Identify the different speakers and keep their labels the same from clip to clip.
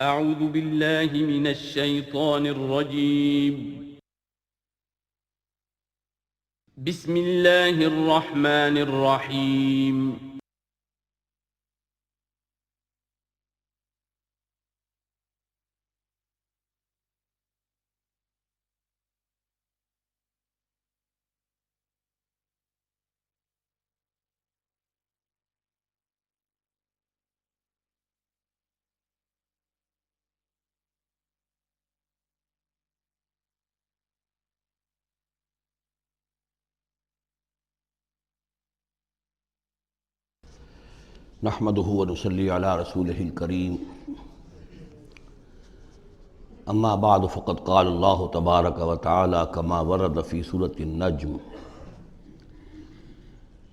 Speaker 1: أعوذ بالله من الشيطان الرجيم. بسم الله الرحمن الرحيم.
Speaker 2: نحمده ونصلي على رسوله الكريم. اما بعد فقد قال الله تبارك وتعالى كما ورد في سورة النجم.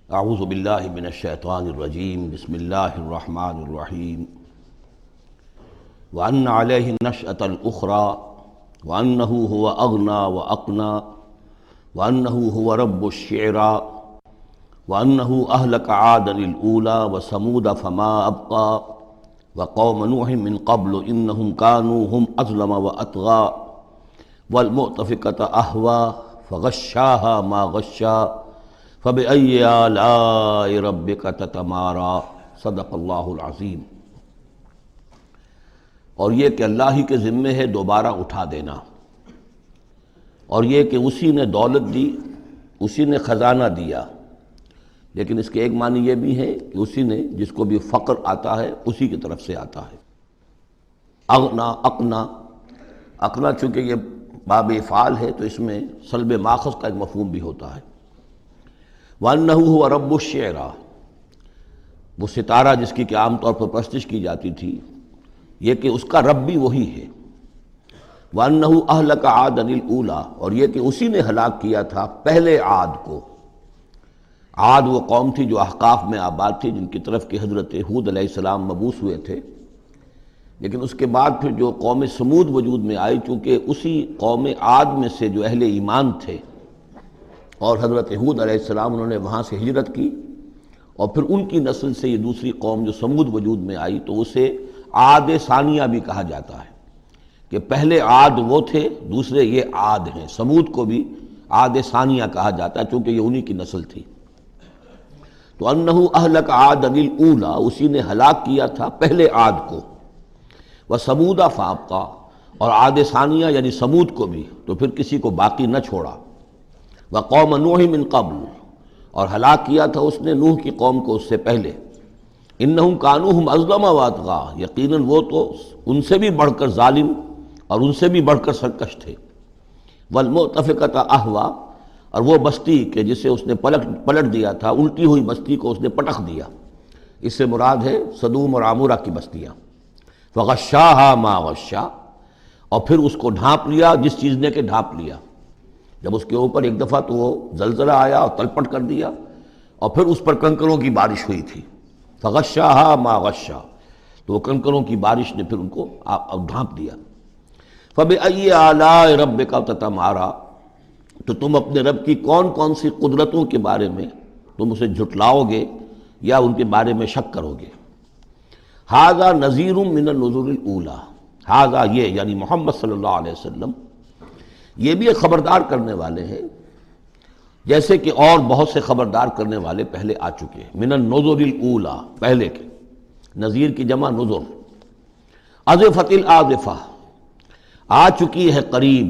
Speaker 2: اعوذ بالله من الشيطان الرجيم. بسم الله الرحمن الرحيم. وأن عليه النشأة الأخرى وأنه هو أغنى وأقنى وأنه هو رب الشعرى وأنه أهلك عادا الأولى وثمود فما أبقى وقوم نوح من قبل إنهم كانوا هم أظلم وأطغى والمؤتفكة أهوى فغشاها ما غشا فبأي آلاء ربك تتمارى. صدق اللہ العظیم. اور یہ کہ اللہ ہی کے ذمے ہے دوبارہ اٹھا دینا، اور یہ کہ اسی نے دولت دی، اسی نے خزانہ دیا، لیکن اس کے ایک معنی یہ بھی ہے کہ اسی نے جس کو بھی فقر آتا ہے اسی کی طرف سے آتا ہے. اغنا اقنا، اقنا چونکہ یہ باب افعال ہے تو اس میں سلب ماخذ کا ایک مفہوم بھی ہوتا ہے. وَأَنَّهُ هُوَ رَبُّ الشِّعْرَىٰ، وہ ستارہ جس کی کہ عام طور پر پرستش کی جاتی تھی، یہ کہ اس کا رب بھی وہی ہے. وَأَنَّهُ أَهْلَكَ عَادًا الْأُولَىٰ، اور یہ کہ اسی نے ہلاک کیا تھا پہلے عاد کو. عاد وہ قوم تھی جو احقاف میں آباد تھی، جن کی طرف کہ حضرت ہود علیہ السلام مبعوث ہوئے تھے. لیکن اس کے بعد پھر جو قوم سمود وجود میں آئی، چونکہ اسی قوم عاد میں سے جو اہل ایمان تھے، اور حضرت ہود علیہ السلام انہوں نے وہاں سے ہجرت کی، اور پھر ان کی نسل سے یہ دوسری قوم جو سمود وجود میں آئی، تو اسے عاد ثانیہ بھی کہا جاتا ہے کہ پہلے عاد وہ تھے، دوسرے یہ عاد ہیں. سمود کو بھی عاد ثانیہ کہا جاتا ہے چونکہ یہ انہی کی نسل تھی. تو انہو اہلک عاد الاولیٰ، اسی نے ہلاک کیا تھا پہلے عاد کو. وثمود فابقیٰ، اور عاد ثانیہ یعنی سمود کو بھی تو پھر کسی کو باقی نہ چھوڑا. وقوم نوح من قبل، اور ہلاک کیا تھا اس نے نوح کی قوم کو اس سے پہلے. انہم کانوا ہم اظلم واطغیٰ، یقیناً وہ تو ان سے بھی بڑھ کر ظالم اور ان سے بھی بڑھ کر سرکش تھے. والمؤتفکۃ اہویٰ، اور وہ بستی کہ جسے اس نے پلٹ دیا تھا، الٹی ہوئی بستی کو اس نے پٹخ دیا. اس سے مراد ہے سدوم اور عمورہ کی بستیاں. فغشاہا ما غشا، اور پھر اس کو ڈھانپ لیا جس چیز نے کہ ڈھانپ لیا. جب اس کے اوپر ایک دفعہ تو وہ زلزلہ آیا اور تلپٹ کر دیا، اور پھر اس پر کنکروں کی بارش ہوئی تھی. فغشاہا ما غشا، تو وہ کنکروں کی بارش نے پھر ان کو ڈھانپ دیا. فبأي آلاء ربك تتمارى، تو تم اپنے رب کی کون کون سی قدرتوں کے بارے میں تم اسے جھٹلاؤ گے یا ان کے بارے میں شک کرو گے. ھذا نذیر من النذر الاولیٰ، ھذا یہ یعنی محمد صلی اللہ علیہ وسلم یہ بھی ایک خبردار کرنے والے ہیں، جیسے کہ اور بہت سے خبردار کرنے والے پہلے آ چکے ہیں. من النذر الاولیٰ، پہلے کے. نذیر کی جمع نذر. ازفت الازفہ، آ چکی ہے قریب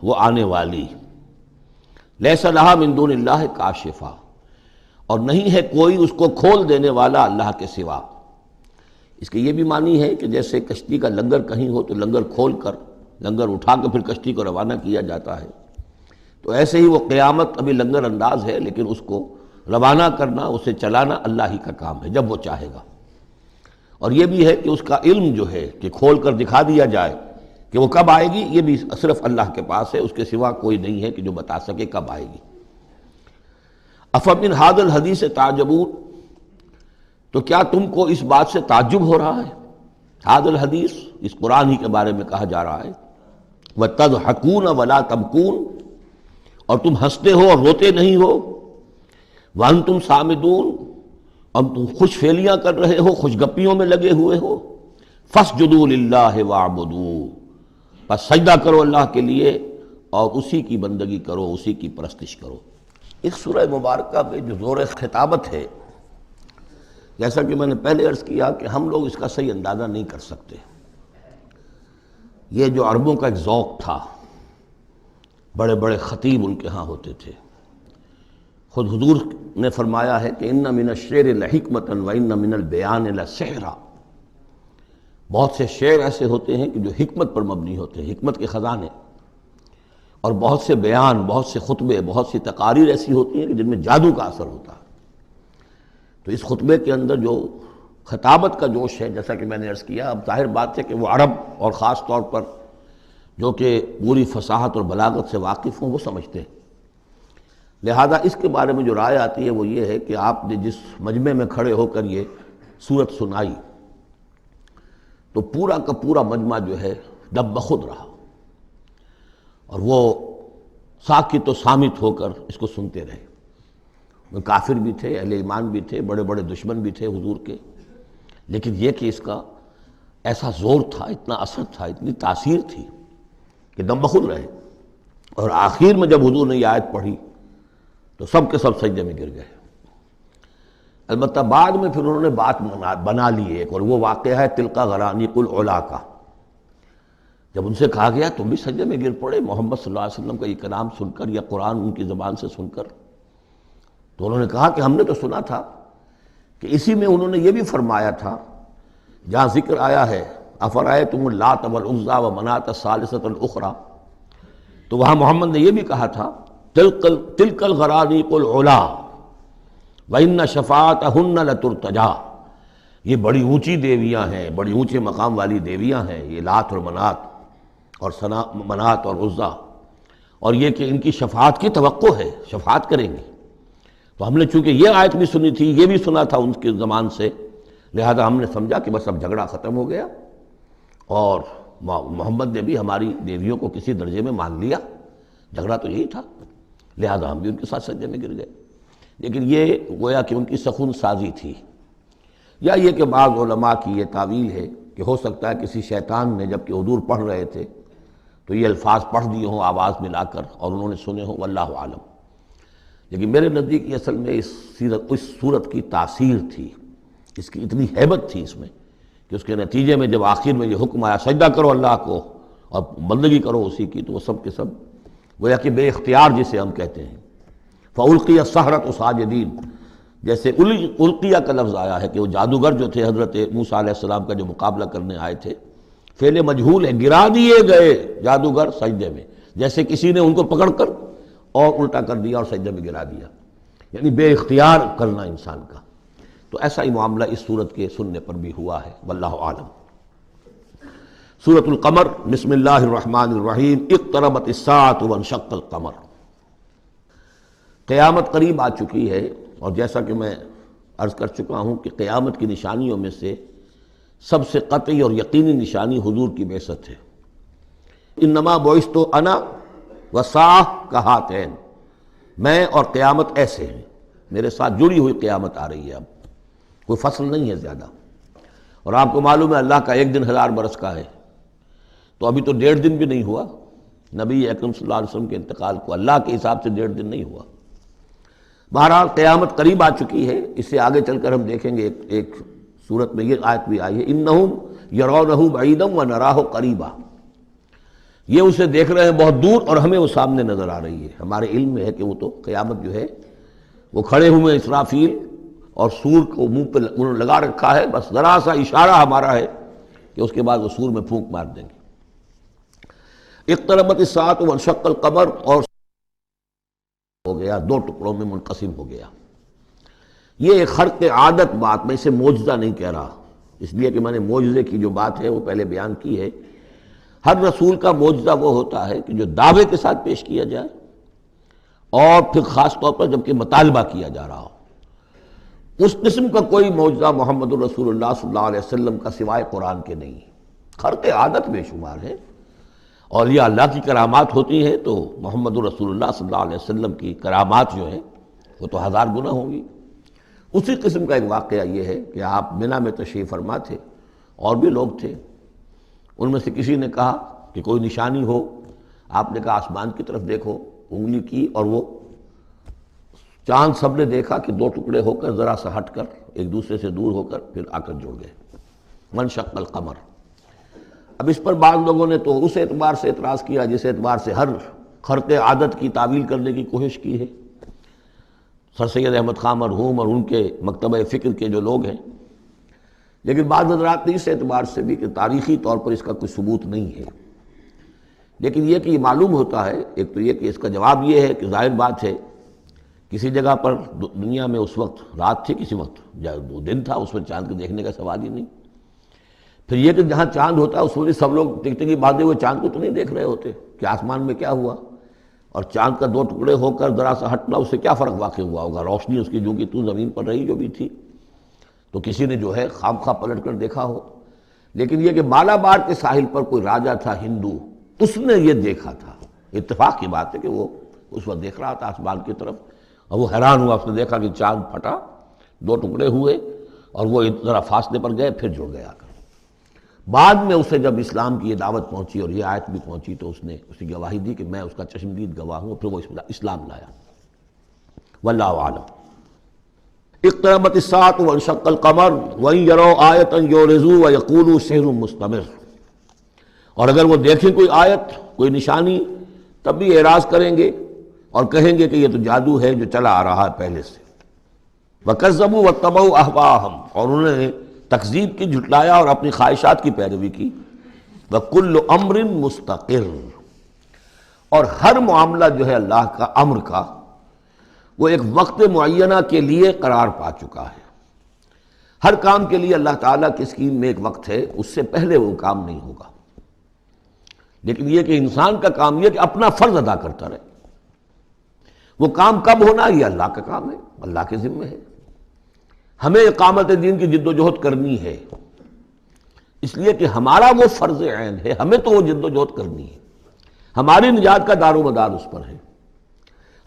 Speaker 2: وہ آنے والی. لیس لہا من دون اللہ کاشفہ، اور نہیں ہے کوئی اس کو کھول دینے والا اللہ کے سوا. اس کے یہ بھی معنی ہے کہ جیسے کشتی کا لنگر کہیں ہو تو لنگر کھول کر لنگر اٹھا کے پھر کشتی کو روانہ کیا جاتا ہے، تو ایسے ہی وہ قیامت ابھی لنگر انداز ہے، لیکن اس کو روانہ کرنا، اسے چلانا اللہ ہی کا کام ہے جب وہ چاہے گا. اور یہ بھی ہے کہ اس کا علم جو ہے کہ کھول کر دکھا دیا جائے کہ وہ کب آئے گی، یہ بھی صرف اللہ کے پاس ہے، اس کے سوا کوئی نہیں ہے کہ جو بتا سکے کب آئے گی. افمن ھذا الحدیث تعجبون، تو کیا تم کو اس بات سے تعجب ہو رہا ہے؟ ھذا الحدیث، اس قرآن ہی کے بارے میں کہا جا رہا ہے. وتضحکون ولا تبکون، اور تم ہنستے ہو اور روتے نہیں ہو. وانتم صامدون، اور تم خوش فیلیاں کر رہے ہو، خوش گپیوں میں لگے ہوئے ہو. فاسجدوا للہ واعبدوا، پس سجدہ کرو اللہ کے لیے اور اسی کی بندگی کرو، اسی کی پرستش کرو۔ اس سورہ مبارکہ میں جو زور خطابت ہے، جیسا کہ میں نے پہلے عرض کیا کہ ہم لوگ اس کا صحیح اندازہ نہیں کر سکتے۔ یہ جو عربوں کا ایک ذوق تھا، بڑے بڑے خطیب ان کے ہاں ہوتے تھے۔ خود حضور نے فرمایا ہے کہ ان من الشعر لحکمۃ وان من البیان لسحرا، بہت سے شعر ایسے ہوتے ہیں کہ جو حکمت پر مبنی ہوتے ہیں، حکمت کے خزانے، اور بہت سے بیان، بہت سے خطبے، بہت سی تقاریر ایسی ہوتی ہیں کہ جن میں جادو کا اثر ہوتا ہے۔ تو اس خطبے کے اندر جو خطابت کا جوش ہے، جیسا کہ میں نے عرض کیا، اب ظاہر بات ہے کہ وہ عرب اور خاص طور پر جو کہ پوری فصاحت اور بلاغت سے واقف ہوں وہ سمجھتے ہیں۔ لہذا اس کے بارے میں جو رائے آتی ہے وہ یہ ہے کہ آپ نے جس مجمع میں کھڑے ہو کر یہ سورت سنائی تو پورا کا پورا مجمع جو ہے دب بخود رہا، اور وہ ساکت و صامت ہو کر اس کو سنتے رہے۔ وہ کافر بھی تھے، اہل ایمان بھی تھے، بڑے بڑے دشمن بھی تھے حضور کے، لیکن یہ کہ اس کا ایسا زور تھا، اتنا اثر تھا، اتنی تاثیر تھی کہ دم بخود رہے۔ اور آخر میں جب حضور نے یہ آیت پڑھی تو سب کے سب سجدے میں گر گئے۔ البتہ بعد میں پھر انہوں نے بات بنا لی ایک، اور وہ واقعہ ہے تلقا غرانیق العلا کا۔ جب ان سے کہا گیا تم بھی سجدے میں گر پڑے محمد صلی اللہ علیہ وسلم کا یہ کلام سن کر یا قرآن ان کی زبان سے سن کر، تو انہوں نے کہا کہ ہم نے تو سنا تھا کہ اسی میں انہوں نے یہ بھی فرمایا تھا جہاں ذکر آیا ہے افرأیتم اللات والعزی ومناۃ الثالثۃ الاخری، تو وہاں محمد نے یہ بھی کہا تھا تلک الغرانیق العلا وَإِنَّ شَفَاعَتَهُنَّ لَتُرْتَجَىٰ، یہ بڑی اونچی دیویاں ہیں، بڑی اونچے مقام والی دیویاں ہیں یہ لات اور منات اور عزیٰ، اور یہ کہ ان کی شفاعت کی توقع ہے، شفاعت کریں گے۔ تو ہم نے چونکہ یہ آیت بھی سنی تھی، یہ بھی سنا تھا ان کے زمان سے، لہذا ہم نے سمجھا کہ بس اب جھگڑا ختم ہو گیا، اور محمد نے بھی ہماری دیویوں کو کسی درجے میں مان لیا، جھگڑا تو یہی تھا، لہذا ہم بھی ان کے ساتھ سجدے میں گر گئے۔ لیکن یہ گویا کہ ان کی سخن سازی تھی، یا یہ کہ بعض علماء کی یہ تعویل ہے کہ ہو سکتا ہے کسی شیطان نے جب کہ حضور پڑھ رہے تھے تو یہ الفاظ پڑھ دیے ہوں آواز ملا کر اور انہوں نے سنے ہوں، واللہ عالم۔ لیکن میرے نزدیک یہ اصل میں اس صورت کی تاثیر تھی، اس کی اتنی ہیبت تھی اس میں کہ اس کے نتیجے میں جب آخر میں یہ حکم آیا سجدہ کرو اللہ کو اور بندگی کرو اسی کی، تو وہ سب کے سب گویا کہ بے اختیار جسے ہم کہتے ہیں، فَأُلْقِيَ السَّحَرَةُ سَاجِدِينَ، جیسے القیہ کا لفظ آیا ہے کہ وہ جادوگر جو تھے حضرت موسیٰ علیہ السلام کا جو مقابلہ کرنے آئے تھے، فعل مجہول ہے، گرا دیے گئے جادوگر سجدے میں، جیسے کسی نے ان کو پکڑ کر اور الٹا کر دیا اور سجدے میں گرا دیا، یعنی بے اختیار کرنا انسان کا۔ تو ایسا ہی معاملہ اس سورت کے سننے پر بھی ہوا ہے، واللہ عالم۔ سورۃ القمر، بسم اللہ الرحمن الرحیم، اقتربت الساعۃ وانشق القمر۔ قیامت قریب آ چکی ہے، اور جیسا کہ میں عرض کر چکا ہوں کہ قیامت کی نشانیوں میں سے سب سے قطعی اور یقینی نشانی حضور کی بعثت ہے۔ انما بعثت انا والساعۃ کہاتین، میں اور قیامت ایسے ہیں، میرے ساتھ جڑی ہوئی قیامت آ رہی ہے، اب کوئی فصل نہیں ہے زیادہ۔ اور آپ کو معلوم ہے اللہ کا ایک دن 1000 برس کا ہے، تو ابھی تو 1.5 دن بھی نہیں ہوا نبی اکرم صلی اللہ علیہ وسلم کے انتقال کو، اللہ کے حساب سے 1.5 دن نہیں ہوا۔ بہرحال قیامت قریب آ چکی ہے، اس سے آگے چل کر ہم دیکھیں گے ایک صورت میں یہ آیت بھی آئی ہے، انہم یرونہ بعیدا ونراہ قریبا، یہ اسے دیکھ رہے ہیں بہت دور اور ہمیں وہ سامنے نظر آ رہی ہے۔ ہمارے علم میں ہے کہ وہ تو قیامت جو ہے وہ کھڑے ہوئے اسرافیل اور سور کو منہ پہ انہوں نے لگا رکھا ہے، بس ذرا سا اشارہ ہمارا ہے کہ اس کے بعد وہ سور میں پھونک مار دیں گے۔ اقتربت الساعۃ وانشق القمر، اور ہو گیا، 2 ٹکڑوں میں منقسم ہو گیا۔ یہ ایک خرق عادت بات، میں اسے معجزہ نہیں کہہ رہا، اس لیے کہ میں نے معجزے کی جو بات ہے وہ پہلے بیان کی ہے۔ ہر رسول کا معجزہ وہ ہوتا ہے کہ جو دعوے کے ساتھ پیش کیا جائے، اور پھر خاص طور پر جب کہ مطالبہ کیا جا رہا ہو۔ اس قسم کا کوئی معجزہ محمد الرسول اللہ صلی اللہ علیہ وسلم کا سوائے قرآن کے نہیں، خرق عادت بے شمار ہے۔ اولیاء اللہ کی کرامات ہوتی ہیں تو محمد الرسول اللہ صلی اللہ علیہ وسلم کی کرامات جو ہیں وہ تو 1000 گنا ہوں گی۔ اسی قسم کا ایک واقعہ یہ ہے کہ آپ منی میں تشریف فرما تھے اور بھی لوگ تھے، ان میں سے کسی نے کہا کہ کوئی نشانی ہو، آپ نے کہا آسمان کی طرف دیکھو، انگلی کی اور وہ چاند سب نے دیکھا کہ دو ٹکڑے ہو کر ذرا سا ہٹ کر ایک دوسرے سے دور ہو کر پھر آ کر جڑ گئے، منشق القمر۔ اب اس پر بعض لوگوں نے تو اس اعتبار سے اعتراض کیا جس اعتبار سے ہر خرق عادت کی تعویل کرنے کی کوشش کی ہے، سر سید احمد خان مرحوم اور ان کے مکتبہ فکر کے جو لوگ ہیں، لیکن بعض حضرات نے اس اعتبار سے بھی کہ تاریخی طور پر اس کا کوئی ثبوت نہیں ہے، لیکن یہ کہ یہ معلوم ہوتا ہے، ایک تو یہ کہ اس کا جواب یہ ہے کہ ظاہر بات ہے کسی جگہ پر دنیا میں اس وقت رات تھی، کسی وقت دن تھا، اس میں چاند کے دیکھنے کا سوال ہی نہیں۔ پھر یہ کہ جہاں چاند ہوتا ہے اس میں سب لوگ ٹکٹکی باندھے ہوئے چاند کو تو نہیں دیکھ رہے ہوتے کہ آسمان میں کیا ہوا، اور چاند کا دو ٹکڑے ہو کر ذرا سا ہٹنا اس سے کیا فرق واقع ہوا ہوگا، روشنی اس کی جو کہ تو زمین پر رہی جو بھی تھی، تو کسی نے جو ہے خواہ پلٹ کر دیکھا ہو۔ لیکن یہ کہ مالابار کے ساحل پر کوئی راجا تھا ہندو، اس نے یہ دیکھا تھا، اتفاق کی بات ہے کہ وہ اس وقت دیکھ رہا تھا آسمان کی طرف، اور وہ حیران ہوا، اس نے دیکھا کہ چاند پھٹا، دو ٹکڑے ہوئے اور وہ ذرا فاصلے پر گئے، پھر جڑ گیا۔ بعد میں اسے جب اسلام کی یہ دعوت پہنچی اور یہ آیت بھی پہنچی تو اس نے اسی گواہی دی کہ میں اس کا چشمدید گواہ ہوں، پھر وہ اسلام لایا۔ واللہ اعلم۔ اقتربت الساعة وانشق القمر وإن يروا آية يعرضوا ويقولوا سحر مستمر، اور اگر وہ دیکھیں کوئی آیت، کوئی نشانی، تب بھی اعراض کریں گے اور کہیں گے کہ یہ تو جادو ہے جو چلا آ رہا ہے پہلے سے۔ وَكَذَّبُوا وَاتَّبَعُوا أَهْوَاءَهُمْ، اور انہوں نے تکذیب کی، جھٹلایا اور اپنی خواہشات کی پیروی کی۔ وَكُلُّ أَمْرٍ مُسْتَقِرٌ، اور ہر معاملہ جو ہے اللہ کا امر کا وہ ایک وقت معینہ کے لیے قرار پا چکا ہے۔ ہر کام کے لیے اللہ تعالیٰ کی اسکیم میں ایک وقت ہے، اس سے پہلے وہ کام نہیں ہوگا۔ لیکن یہ کہ انسان کا کام یہ کہ اپنا فرض ادا کرتا رہے، وہ کام کب ہونا یہ اللہ کا کام ہے، اللہ کے ذمہ ہے۔ ہمیں اقامت دین کی جد و جہد کرنی ہے، اس لیے کہ ہمارا وہ فرض عین ہے، ہمیں تو وہ جد و جہد کرنی ہے، ہماری نجات کا دار و مدار اس پر ہے۔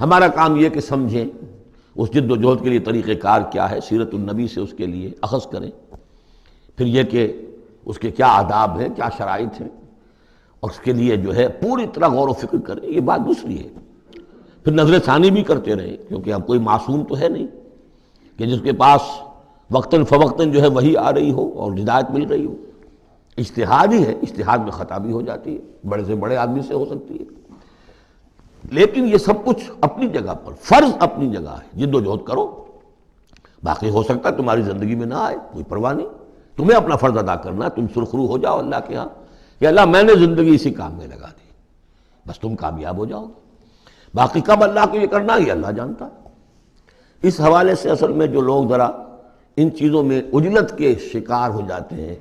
Speaker 2: ہمارا کام یہ کہ سمجھیں اس جد و جہد کے لیے طریقہ کار کیا ہے، سیرت النبی سے اس کے لیے اخذ کریں، پھر یہ کہ اس کے کیا آداب ہیں، کیا شرائط ہیں، اور اس کے لیے جو ہے پوری طرح غور و فکر کریں، یہ بات دوسری ہے۔ پھر نظر ثانی بھی کرتے رہیں، کیونکہ اب کوئی معصوم تو ہے نہیں کہ جس کے پاس وقتاً فوقتاً جو ہے وہی آ رہی ہو اور ہدایت مل رہی ہو۔ اجتہاد ہی ہے، اجتہاد میں خطا بھی ہو جاتی ہے، بڑے سے بڑے آدمی سے ہو سکتی ہے، لیکن یہ سب کچھ اپنی جگہ پر، فرض اپنی جگہ ہے، جد و جہد کرو۔ باقی ہو سکتا ہے تمہاری زندگی میں نہ آئے، کوئی پرواہ نہیں، تمہیں اپنا فرض ادا کرنا، تم سرخرو ہو جاؤ اللہ کے ہاں کہ اللہ میں نے زندگی اسی کام میں لگا دی، بس تم کامیاب ہو جاؤ گے۔ باقی کب اللہ کو یہ کرنا یہ اللہ جانتا ہے۔ اس حوالے سے اصل میں جو لوگ ذرا ان چیزوں میں عجلت کے شکار ہو جاتے ہیں،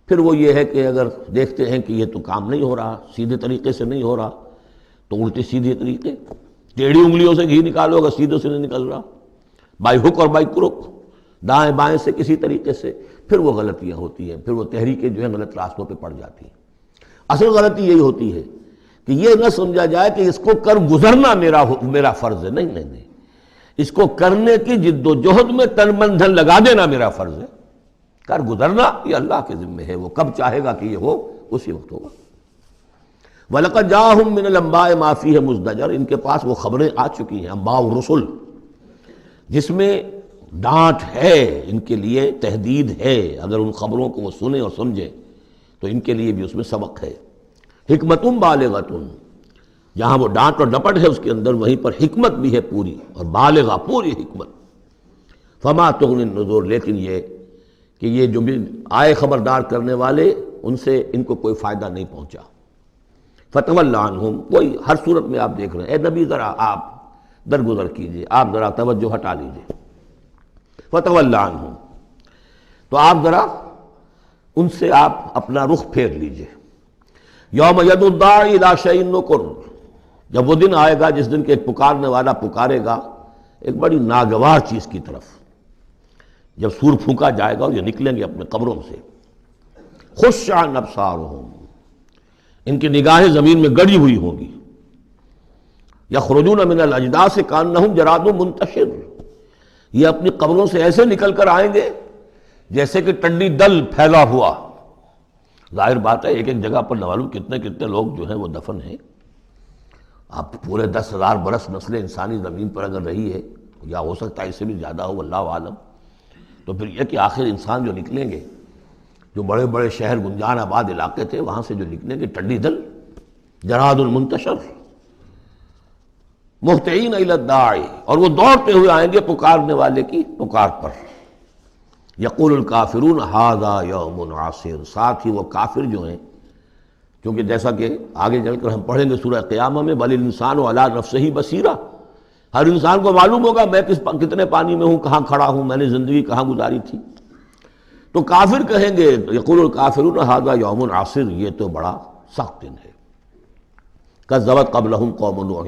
Speaker 2: پھر وہ یہ ہے کہ اگر دیکھتے ہیں کہ یہ تو کام نہیں ہو رہا، سیدھے طریقے سے نہیں ہو رہا، تو الٹے سیدھے طریقے، ٹیڑھی انگلیوں سے گھی نکالو اگر سیدھے سے نہیں نکل رہا، بائی ہک اور بائی کرک، دائیں بائیں سے کسی طریقے سے، پھر وہ غلطیاں ہوتی ہیں، پھر وہ تحریکیں جو ہیں غلط راستوں پہ پڑ جاتی ہیں۔ اصل غلطی یہی ہوتی ہے کہ یہ نہ سمجھا جائے کہ اس کو کر گزرنا میرا فرض ہے، نہیں نہیں نہیں، اس کو کرنے کی جد و جہد میں تن من دھن لگا دینا میرا فرض ہے، کر گزرنا یہ اللہ کے ذمہ ہے، وہ کب چاہے گا کہ یہ ہو اسی وقت ہوگا۔ وَلَقَدْ جَاءَهُم مِّنَ الْأَنبَاءِ مَا فِيهِ مُزْدَجَرٌ، ان کے پاس وہ خبریں آ چکی ہیں، انباء الرسل، جس میں ڈانٹ ہے، ان کے لیے تہدید ہے، اگر ان خبروں کو وہ سنیں اور سمجھیں تو ان کے لیے بھی اس میں سبق ہے۔ حکمت بالغۃ، جہاں وہ ڈانٹ اور ڈپٹ ہے اس کے اندر، وہیں پر حکمت بھی ہے پوری، اور بالغہ پوری حکمت۔ فما تغنی النذور، لیکن یہ کہ یہ جو بھی آئے خبردار کرنے والے، ان سے ان کو کوئی فائدہ نہیں پہنچا۔ فتول عنہم، وہی ہر صورت میں آپ دیکھ رہے ہیں، اے نبی ذرا آپ درگزر کیجئے، آپ ذرا توجہ ہٹا لیجئے۔ فتول عنہم، تو آپ ذرا ان سے آپ اپنا رخ پھیر لیجئے۔ یوم یدعو الداعی الی شیء نکر، جب وہ دن آئے گا جس دن کے ایک پکارنے والا پکارے گا ایک بڑی ناگوار چیز کی طرف، جب سور پھونکا جائے گا اور یہ نکلیں گے اپنے قبروں سے۔ خش عن ابصارہم، ان کی نگاہیں زمین میں گڑی ہوئی ہوں گی۔ یخرجون من الاجداث کانہم جراد منتشر، یہ اپنی قبروں سے ایسے نکل کر آئیں گے جیسے کہ ٹڈی دل پھیلا ہوا ظاہر بات ہے ایک ایک جگہ پر نہ معلوم کتنے کتنے لوگ جو ہیں وہ دفن ہیں. اب پورے 10,000 برس نسل انسانی زمین پر اگر رہی ہے یا ہو سکتا ہے اس سے بھی زیادہ ہو اللہ عالم، تو پھر یہ کہ آخر انسان جو نکلیں گے، جو بڑے بڑے شہر گنجان آباد علاقے تھے وہاں سے جو نکلیں گے ٹڈی دل جراد المنتشر مہطعین الی الداعی، اور وہ دوڑتے ہوئے آئیں گے پکارنے والے کی پکار پر. یقول الکافرون ھذا یوم عسیر، ساتھ ہی وہ کافر جو ہیں، کیونکہ جیسا کہ آگے چل کر ہم پڑھیں گے سورہ قیامہ میں بل الانسان علی نفسہ بصیرہ، ہر انسان کو معلوم ہوگا میں کتنے پانی میں ہوں، کہاں کھڑا ہوں، میں نے زندگی کہاں گزاری تھی. تو کافر کہیں گے یقول الکافرون ھذا یوم عسیر، یہ تو بڑا سخت دن ہے. کذبت قبلہم قوم نوح،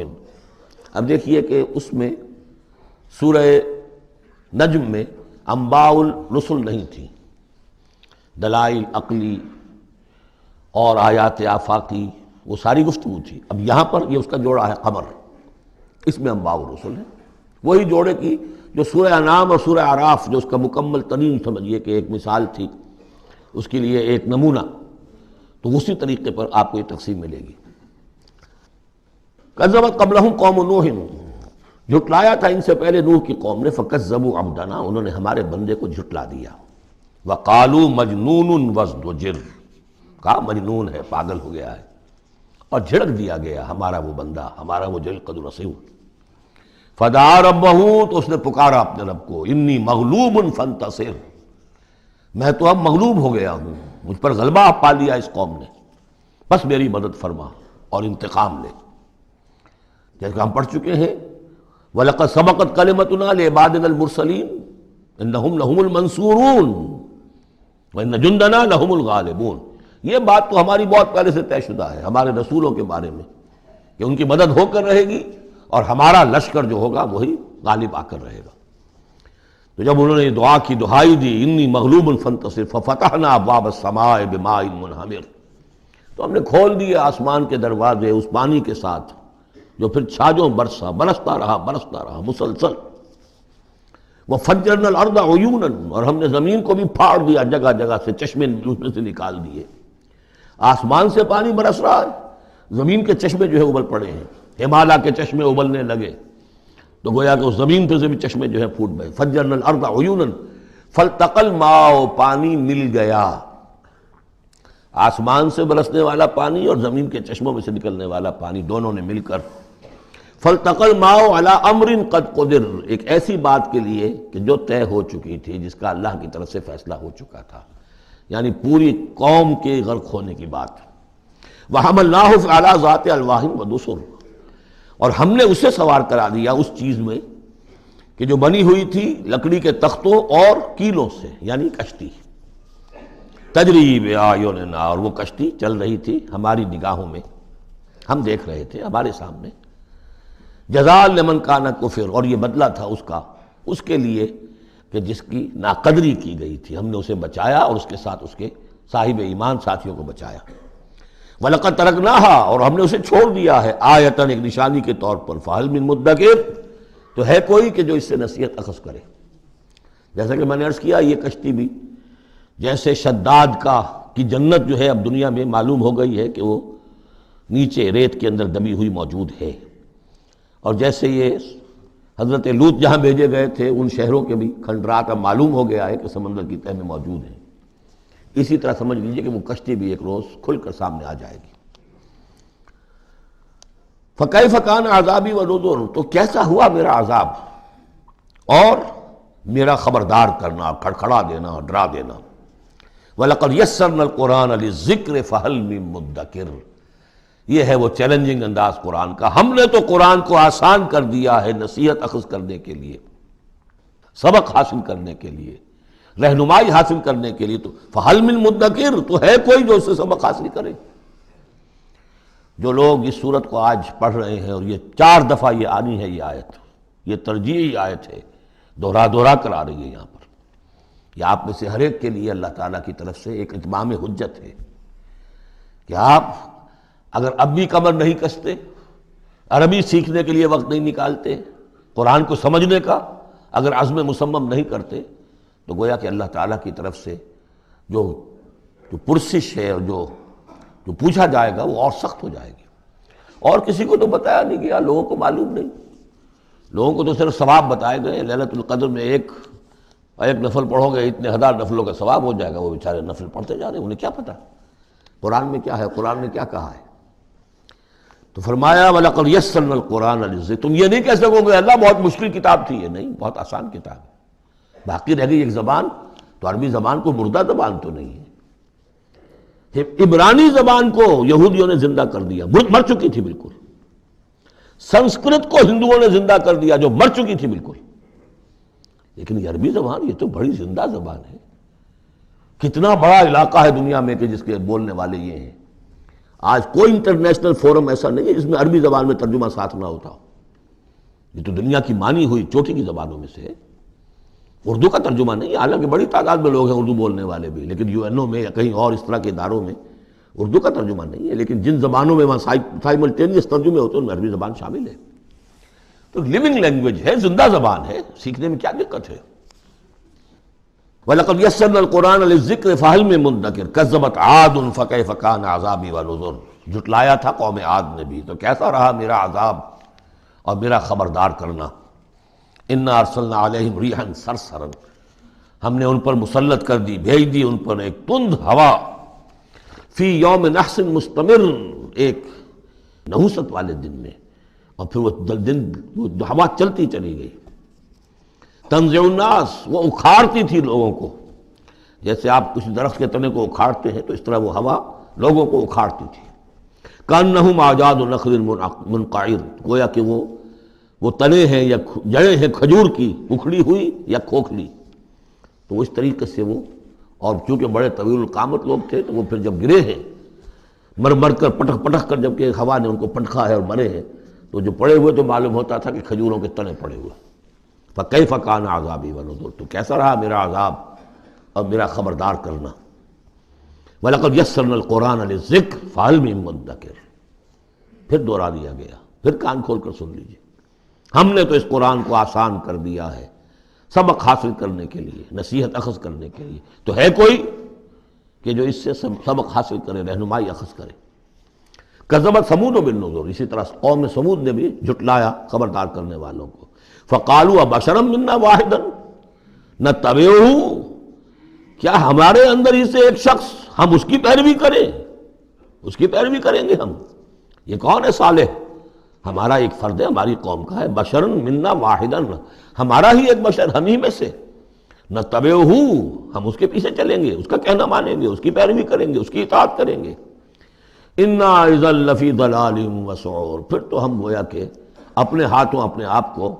Speaker 2: اب دیکھیے کہ اس میں سورہ نجم میں انباء الرسل نہیں تھی، دلائل عقلی اور آیات آفاقی وہ ساری گفتگو تھی. اب یہاں پر یہ اس کا جوڑا ہے قمر، اس میں انباء الرسل ہے، وہی جوڑے کی جو سورہ انعام اور سورہ اعراف جو اس کا مکمل ترین سمجھیے کہ ایک مثال تھی، اس کے لیے ایک نمونہ، تو اسی طریقے پر آپ کو یہ تقسیم ملے گی. کذبت قبلہم قوم نوح، جھٹلایا تھا ان سے پہلے نوح کی قوم نے، فکذبوا عبدنا، انہوں نے ہمارے بندے کو جھٹلا دیا. وقالوا مجنون وازدجر، کہا مجنون ہے، پاگل ہو گیا ہے، اور جھڑک دیا گیا ہمارا وہ بندہ، ہمارا وہ جل قدر رسول. فدعا ربہ، تو اس نے پکارا اپنے رب کو، انی مغلوب فانتصر، میں تو اب مغلوب ہو گیا ہوں، مجھ پر غلبہ پا لیا اس قوم نے، بس میری مدد فرما اور انتقام لے. جیسے کہ ہم پڑھ چکے ہیں وَلَقَدْ سَبَقَتْ كَلِمَتُنَا لِعِبَادِنَا الْمُرْسَلِينَ إِنَّهُمْ لَهُمُ الْمَنْصُورُونَ وَإِنَّ جُنْدَنَا لَهُمُ الْغَالِبُونَ. یہ بات تو ہماری بہت پہلے سے طے شدہ ہے ہمارے رسولوں کے بارے میں کہ ان کی مدد ہو کر رہے گی اور ہمارا لشکر جو ہوگا وہی غالب آ کر رہے گا. تو جب انہوں نے دعا کی دہائی دی انی مغلوب فانتصر ففتحنا ابواب السماء بماء منہمر، تو ہم نے کھول دیے آسمان کے دروازے اس پانی کے ساتھ جو پھر چھاجوں برستا رہا مسلسل. وفجرنا الارض عیونا، اور ہم نے زمین کو بھی پھاڑ دیا جگہ جگہ سے، چشمے اس میں سے نکال دیے. آسمان سے پانی برس رہا ہے، زمین کے چشمے جو ہے ابل پڑے ہیں، ہمالیہ کے چشمے ابلنے لگے، تو گویا کہ اس زمین پہ سے بھی چشمے جو ہے پھوٹ گئے. فجرنا الارض عیونا فالتقى الماء، پانی مل گیا، آسمان سے برسنے والا پانی اور زمین کے چشموں میں سے نکلنے والا پانی دونوں نے مل کر فالتقى الماء على امر قد قدر، ایک ایسی بات کے لیے کہ جو طے ہو چکی تھی، جس کا اللہ کی طرف سے فیصلہ ہو چکا تھا، یعنی پوری قوم کے غرق ہونے کی بات. وحملناه على ذات الواح ودسر، اور ہم نے اسے سوار کرا دیا اس چیز میں کہ جو بنی ہوئی تھی لکڑی کے تختوں اور کیلوں سے، یعنی کشتی. تجری بأعیننا، اور وہ کشتی چل رہی تھی ہماری نگاہوں میں، ہم دیکھ رہے تھے ہمارے سامنے. جزاء لمن کان کفر، اور یہ بدلہ تھا اس کا، اس کے لیے کہ جس کی ناقدری کی گئی تھی، ہم نے اسے بچایا اور اس کے ساتھ اس کے صاحب ایمان ساتھیوں کو بچایا. وَلَقَدْ تَرَكْنَاهَا، اور ہم نے اسے چھوڑ دیا ہے، آیتاً، ایک نشانی کے طور پر، فَهَلْ مِن مُدَّكِرٍ، تو ہے کوئی کہ جو اس سے نصیحت اخذ کرے. جیسا کہ میں نے عرض کیا یہ کشتی بھی جیسے شداد کی جنت جو ہے اب دنیا میں معلوم ہو گئی ہے کہ وہ نیچے ریت کے اندر دبی ہوئی موجود ہے، اور جیسے یہ حضرت لوط جہاں بھیجے گئے تھے ان شہروں کے بھی کھنڈرات اب معلوم ہو گیا ہے کہ سمندر کی تہہ میں موجود ہیں، اسی طرح سمجھ لیجئے کہ وہ کشتی بھی ایک روز کھل کر سامنے آ جائے گی. فَكَيْفَ كَانَ عَذَابِي وَنُذُرِ، تو کیسا ہوا میرا عذاب اور میرا خبردار کرنا، کھڑکھڑا دینا اور ڈرا دینا. وَلَقَدْ يَسَّرْنَا الْقُرْآنَ لِلذِّكْرِ فَهَلْ مِن مُدَّكِرٍ، یہ ہے وہ چیلنجنگ انداز قرآن کا. ہم نے تو قرآن کو آسان کر دیا ہے نصیحت اخذ کرنے کے لیے، سبق حاصل کرنے کے لیے، رہنمائی حاصل کرنے کے لیے. تو فَهَلْ مِن مُدَّكِرٍ، تو ہے کوئی جو اس سے سبق حاصل کرے. جو لوگ اس صورت کو آج پڑھ رہے ہیں، اور یہ 4 دفعہ یہ آنی ہے، یہ آیت، یہ ترجیحی آیت ہے، دہرا کر آ رہی ہے یہاں پر. یہ آپ میں سے ہر ایک کے لیے اللہ تعالیٰ کی طرف سے ایک اتمام حجت ہے کہ آپ اگر اب بھی کمر نہیں کستے، عربی سیکھنے کے لیے وقت نہیں نکالتے، قرآن کو سمجھنے کا اگر عزم مصمم نہیں کرتے، تو گویا کہ اللہ تعالیٰ کی طرف سے جو جو پرسش ہے اور جو پوچھا جائے گا وہ اور سخت ہو جائے گی. اور کسی کو تو بتایا نہیں گیا، لوگوں کو معلوم نہیں. لوگوں کو تو صرف ثواب بتائے گئے، لیلۃ القدر میں ایک نفل پڑھو گے اتنے ہزار نفلوں کا ثواب ہو جائے گا. وہ بیچارے نفل پڑھتے جا رہے ہیں، انہیں کیا پتہ قرآن میں کیا ہے، قرآن نے کیا کہا ہے. تو فرمایا وَلَقَدْ يَسَّرْنَا الْقُرْآنَ لِلذِّكْرِ. تم یہ نہیں کہہ سکو گے اللہ بہت مشکل کتاب تھی. یہ نہیں، بہت آسان کتاب ہے. باقی رہ گئی ایک زبان، تو عربی زبان کو مردہ زبان تو نہیں ہے. عبرانی زبان کو یہودیوں نے زندہ کر دیا، مر چکی تھی بالکل. سنسکرت کو ہندوؤں نے زندہ کر دیا جو مر چکی تھی بالکل. لیکن یہ عربی زبان، یہ تو بڑی زندہ زبان ہے. کتنا بڑا علاقہ ہے دنیا میں کہ جس کے بولنے والے یہ ہیں. آج کوئی انٹرنیشنل فورم ایسا نہیں ہے جس میں عربی زبان میں ترجمہ ساتھ نہ ہوتا ہو. یہ تو دنیا کی مانی ہوئی چوٹی کی زبانوں میں سے ہے. اردو کا ترجمہ نہیں، حالانکہ بڑی تعداد میں لوگ ہیں اردو بولنے والے بھی، لیکن UN میں یا کہیں اور اس طرح کے اداروں میں اردو کا ترجمہ نہیں ہے. لیکن جن زبانوں میں وہاں سائملٹینیس ترجمے ہوتے ہیں ان میں عربی زبان شامل ہے. تو لیونگ لینگویج ہے، زندہ زبان ہے، سیکھنے میں کیا دقت ہے. وَلَقَدْ يَسَّرْنَا الْقُرْآنَ لِلذِّكْرِ فَهَلْ مِن مُدَّكِرٍ كَذَّبَتْ عَادٌ فَكَيْفَ كَانَ عَذَابِي وَنُذُرِ. جھٹلایا تھا قوم عاد نے بھی، تو کیسا رہا میرا عذاب اور میرا خبردار کرنا. اِنَّا أَرْسَلْنَا عَلَيْهِمْ رِيحًا صَرْصَرًا. ہم نے ان پر مسلط کر دی، بھیج دی ان پر ایک تند ہوا. فی یوم نحس مستمر، ایک نحوست والے دن میں. اور پھر وہ ہوا چلتی چلی گئی. تنزع الناس، وہ اکھاڑتی تھی لوگوں کو. جیسے آپ کسی درخت کے تنے کو اکھاڑتے ہیں تو اس طرح وہ ہوا لوگوں کو اکھاڑتی تھی. کأنہم اعجاز نخل منقعر، گویا کہ وہ تنے ہیں یا جڑیں ہیں کھجور کی، اکھڑی ہوئی یا کھوکھلی. تو اس طریقے سے وہ، اور چونکہ بڑے طویل القامت لوگ تھے تو وہ پھر جب گرے ہیں مر کر پٹک کر، جب کہ ہوا نے ان کو پٹکا ہے اور مرے ہیں، تو جو پڑے ہوئے تو معلوم ہوتا تھا کہ کھجوروں کے تنے پڑے ہوئے. فَكَيْفَ كَانَ عَذَابِي وَنُذُرِ. تو کیسا رہا میرا عذاب اور میرا خبردار کرنا. وَلَقَدْ يَسَّرْنَا الْقُرْآنَ لِلذِّكْرِ فَهَلْ مِن مُدَّكِرٍ. پھر دوہرا دیا گیا، پھر کان کھول کر سن لیجیے. ہم نے تو اس قرآن کو آسان کر دیا ہے سبق حاصل کرنے کے لیے، نصیحت اخذ کرنے کے لیے. تو ہے کوئی کہ جو اس سے سبق حاصل کرے، رہنمائی اخذ کرے. کذبت ثمود بالنذر. اسی طرح قوم ثمود نے بھی جھٹلایا خبردار کرنے والوں کو. فقالوا ابشرا منا واحدا نتبعہ. کیا ہمارے اندر ہی سے ایک شخص، ہم اس کی پیروی کریں، اس کی پیروی کریں گے ہم. یہ کون ہے؟ صالح، ہمارا ایک فرد ہے، ہماری قوم کا ہے. بشرا منا واحدا، ہمارا ہی ایک بشر، ہم ہی میں سے. نتبعہ، ہم اس کے پیچھے چلیں گے، اس کا کہنا مانیں گے، اس کی پیروی کریں گے، اس کی اطاعت کریں گے. انا اذا لفی ضلال وسعور. پھر تو ہم گویا کہ اپنے ہاتھوں اپنے آپ کو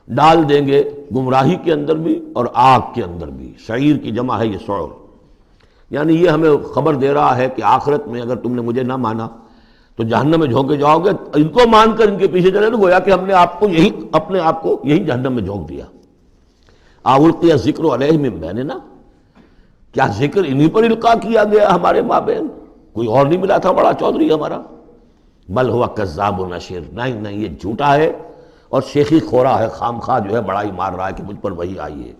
Speaker 2: ڈال دیں گے گمراہی کے اندر بھی اور آگ کے اندر بھی. شعیر کی جمع ہے یہ سعور. یعنی یہ ہمیں خبر دے رہا ہے کہ آخرت میں اگر تم نے مجھے نہ مانا تو جہنم میں جھونکے جاؤ گے. ان کو مان کر ان کے پیچھے چلے تو گویا کہ ہم نے آپ کو اپنے آپ کو یہی جہنم میں جھونک دیا. اَلْقِیَ الذِّکْرُ عَلَیْہِ مِن بَینِنَا. کیا ذکر انہی پر القاء کیا گیا ہمارے مابین؟ کوئی اور نہیں ملا تھا بڑا چودھری ہمارا؟ بل ہوا کذاب نشر. نہیں، یہ جھوٹا ہے اور شیخی خورا ہے، خام خواہ جو ہے بڑائی مار رہا ہے کہ مجھ پر وہی آئی ہے.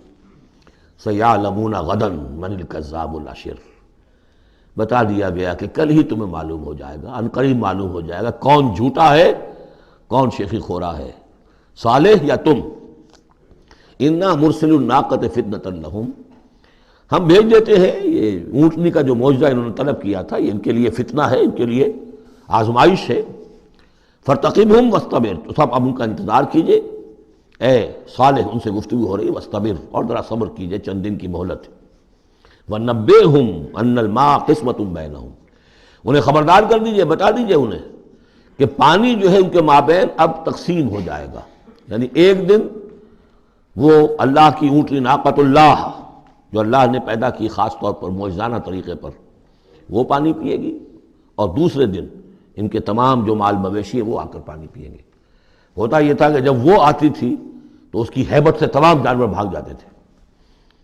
Speaker 2: سَيَعْلَمُونَ غَدًا مَنِ الْكَذَّابُ الْأَشِرُ. بتا دیا گیا کہ کل ہی تمہیں معلوم ہو جائے گا، عنقریب معلوم ہو جائے گا کون جھوٹا ہے، کون شیخی خورا ہے، صالح یا تم. اِنَّا مُرْسِلُ النَّاقَةِ فِتْنَةً لَهُمْ. ہم بھیج دیتے ہیں. یہ اونٹنی کا جو معجزہ انہوں نے طلب کیا تھا، یہ ان کے لیے فتنہ ہے، ان کے لیے آزمائش ہے. فَارْتَقِبْهُمْ وَاسْتَبِرْ. تو سب اب ان کا انتظار کیجئے. اے صالح، ان سے گفتگو ہو رہی، وَاسْتَبِرْ، اور ذرا صبر کیجئے، چند دن کی مہلت. وَنَبِّئْهُمْ أَنَّ الْمَاءَ قِسْمَةٌ بَيْنَهُمْ. انہیں خبردار کر دیجئے، بتا دیجئے انہیں کہ پانی جو ہے ان کے مابین اب تقسیم ہو جائے گا. یعنی ایک دن وہ اللہ کی اونٹنی ناقۃ اللہ جو اللہ نے پیدا کی خاص طور پر معجزانہ طریقے پر، وہ پانی پیے گی، اور دوسرے دن ان کے تمام جو مال مویشی ہیں وہ آ کر پانی پئیں گے. ہوتا یہ تھا کہ جب وہ آتی تھی تو اس کی ہیبت سے تمام جانور بھاگ جاتے تھے.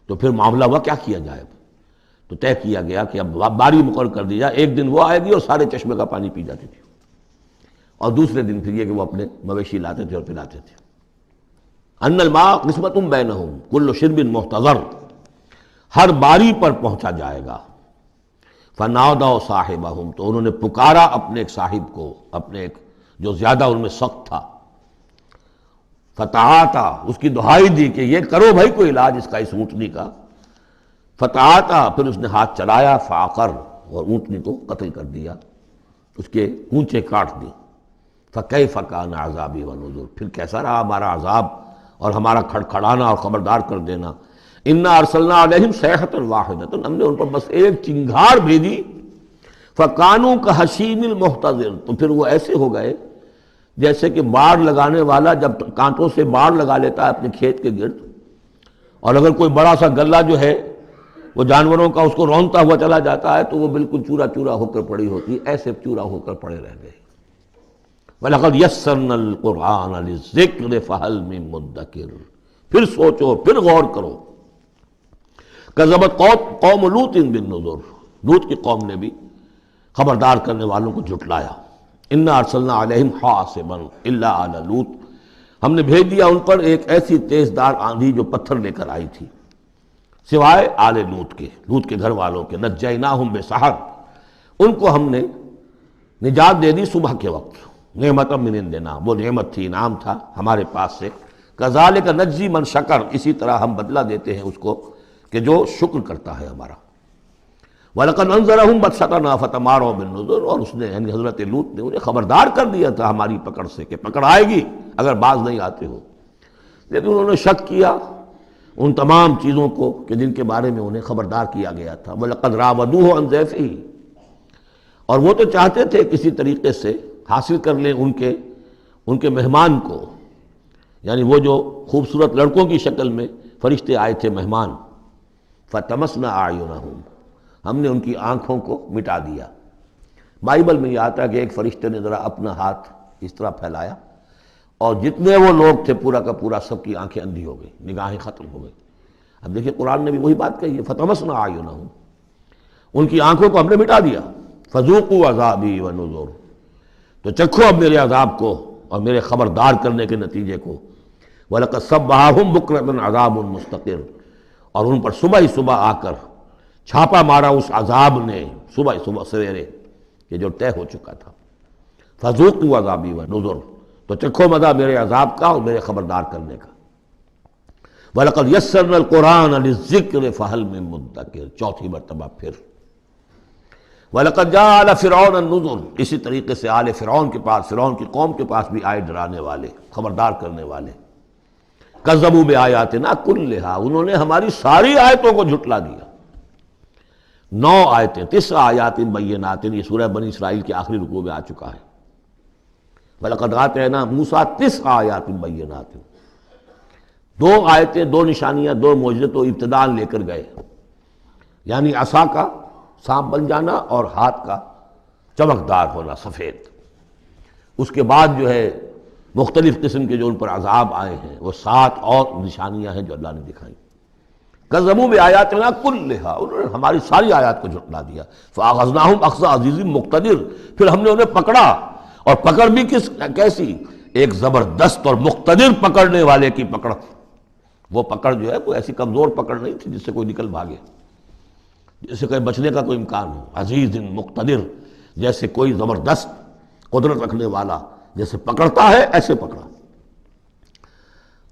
Speaker 2: تو پھر معاملہ ہوا کیا کیا جائے. تو طے کیا گیا کہ اب باری مقرر کر دی جائے، ایک دن وہ آئے گی اور سارے چشمے کا پانی پی جاتی تھی، اور دوسرے دن پھر یہ کہ وہ اپنے مویشی لاتے تھے اور پلاتے تھے. ان الماء قسمۃ بینہم کل شرب محتضر. ہر باری پر پہنچا جائے گا. فنادوا صاحبہم، تو انہوں نے پکارا اپنے ایک صاحب کو، اپنے ایک جو زیادہ ان میں سخت تھا، فتعاطا، اس کی دہائی دی کہ یہ کرو بھائی کوئی علاج اس کا، اس اونٹنی کا۔ فتعاطا، پھر اس نے ہاتھ چلایا، فعقر، اور اونٹنی کو قتل کر دیا، اس کے کونچے کاٹ دی۔ فکیف کان عذابی ونذر، پھر کیسا رہا ہمارا عذاب اور ہمارا کھڑکھڑانا اور خبردار کر دینا۔ انا ارسلنا علیہم صیحۃ واحدۃ، ہم نے ان پر بس ایک چنگھاڑ بھیجی، فکانوا کحشیم المحتضر، تو پھر وہ ایسے ہو گئے جیسے کہ باڑ لگانے والا جب کانٹوں سے باڑ لگا لیتا ہے اپنے کھیت کے گرد، اور اگر کوئی بڑا سا غلہ جو ہے وہ جانوروں کا اس کو رونتا ہوا چلا جاتا ہے تو وہ بالکل چورا چورا ہو کر پڑی ہوتی ہے، ایسے چورا ہو کر پڑے رہ گئے۔ وَلَقَدْ يَسَّرْنَا الْقُرْآنَ لِلذِّكْرِ فَهَلْ مِن مُدَّكِرٍ، پھر سوچو، پھر غور کرو۔ کذبت قوم لوط بالنذر، لوط کی قوم نے بھی خبردار کرنے والوں کو جھٹلایا۔ انا ارسلنا علیہم حاصبا الا آل لوط، ہم نے بھیج دیا ان پر ایک ایسی تیز دار آندھی جو پتھر لے کر آئی تھی، سوائے آل لوط کے، لوط کے گھر والوں کے۔ نجیناہم بسحر، ان کو ہم نے نجات دے دی صبح کے وقت، نعمت من عندنا، وہ نعمت تھی، انعام تھا ہمارے پاس سے۔ کذالک نجزی من شکر، اسی طرح ہم بدلہ دیتے ہیں اس کو کہ جو شکر کرتا ہے ہمارا۔ وَلَقَدْ أَنذَرَهُمْ بَطْشَتَنَا فَتَمَارَوْا بِالنُّذُرِ، اور اس نے یعنی حضرت لوط نے انہیں خبردار کر دیا تھا ہماری پکڑ سے کہ پکڑ آئے گی اگر باز نہیں آتے ہو، لیکن انہوں نے شک کیا ان تمام چیزوں کو کہ جن کے بارے میں انہیں خبردار کیا گیا تھا۔ وَلَقَدْ رَاوَدُوهُ عَنْ ضَيْفِهِ، اور وہ تو چاہتے تھے کسی طریقے سے حاصل کر لیں ان کے مہمان کو، یعنی وہ جو خوبصورت لڑکوں کی شکل میں فرشتے آئے تھے مہمان۔ فَطَمَسْنَا أَعْيُنَهُمْ، ہم نے ان کی آنکھوں کو مٹا دیا۔ بائبل میں یہ آتا ہے کہ ایک فرشتے نے ذرا اپنا ہاتھ اس طرح پھیلایا اور جتنے وہ لوگ تھے پورا کا پورا سب کی آنکھیں اندھی ہو گئی، نگاہیں ختم ہو گئی۔ اب دیکھیں قرآن نے بھی وہی بات کہی ہے، فَطَمَسْنَا أَعْيُنَهُمْ، ان کی آنکھوں کو ہم نے مٹا دیا۔ فَذُوقُوا عَذَابِي وَنُذُرِ، تو چکھو اب میرے عذاب کو اور میرے خبردار کرنے کے نتیجے کو۔ وَلَقَدْ صَبَّحَهُمْ بُكْرَةً عَذَابٌ مُسْتَقِرٌ، اور ان پر صبح ہی صبح آ کر چھاپا مارا اس عذاب نے، صبح صبح سویرے، کہ جو طے ہو چکا تھا۔ فَذُوقُوا عَذَابِي وَنُذُرِ، تو چکھو مزہ میرے عذاب کا اور میرے خبردار کرنے کا۔ وَلَقَدْ يَسَّرْنَا الْقُرْآنَ لِلذِّكْرِ فَهَلْ مِن مُدَّكِرٍ، چوتھی مرتبہ پھر۔ وَلَقَدْ جَاءَ آلَ فِرْعَوْنَ النُّذُرُ، اسی طریقے سے آل فرعون کے پاس، فرعون کی قوم کے پاس بھی آئے ڈرانے والے، خبردار کرنے والے۔ کذبوا بآیاتنا کلھا، انہوں نے ہماری ساری آیتوں کو جھٹلا دیا۔ 9 آیتیں، 9 آیات بینات، یہ سورہ بنی اسرائیل کے آخری رکوع میں آ چکا ہے۔ وَلَقَدْ آتَيْنَا مُوسَىٰ 9 آیات بینات، 2 آیتیں، 2 نشانیاں، 2 معجزے تو ابتداءً لے کر گئے، یعنی عصا کا سانپ بن جانا اور ہاتھ کا چمکدار ہونا سفید۔ اس کے بعد جو ہے مختلف قسم کے جو ان پر عذاب آئے ہیں وہ 7 اور نشانیاں ہیں جو اللہ نے دکھائیں۔ کذبوا بآیاتنا کلھا، انہوں نے ہماری ساری آیات کو جھٹلا دیا۔ فأخذناہم اخذ عزیز مقتدر، پھر ہم نے انہیں پکڑا، اور پکڑ بھی کیسی، ایک زبردست اور مقتدر پکڑنے والے کی پکڑ۔ وہ پکڑ جو ہے وہ ایسی کمزور پکڑ نہیں تھی جس سے کوئی نکل بھاگے، جس سے کہیں بچنے کا کوئی امکان ہو۔ عزیز مقتدر، جیسے کوئی زبردست قدرت رکھنے والا جیسے پکڑتا ہے ایسے پکڑا۔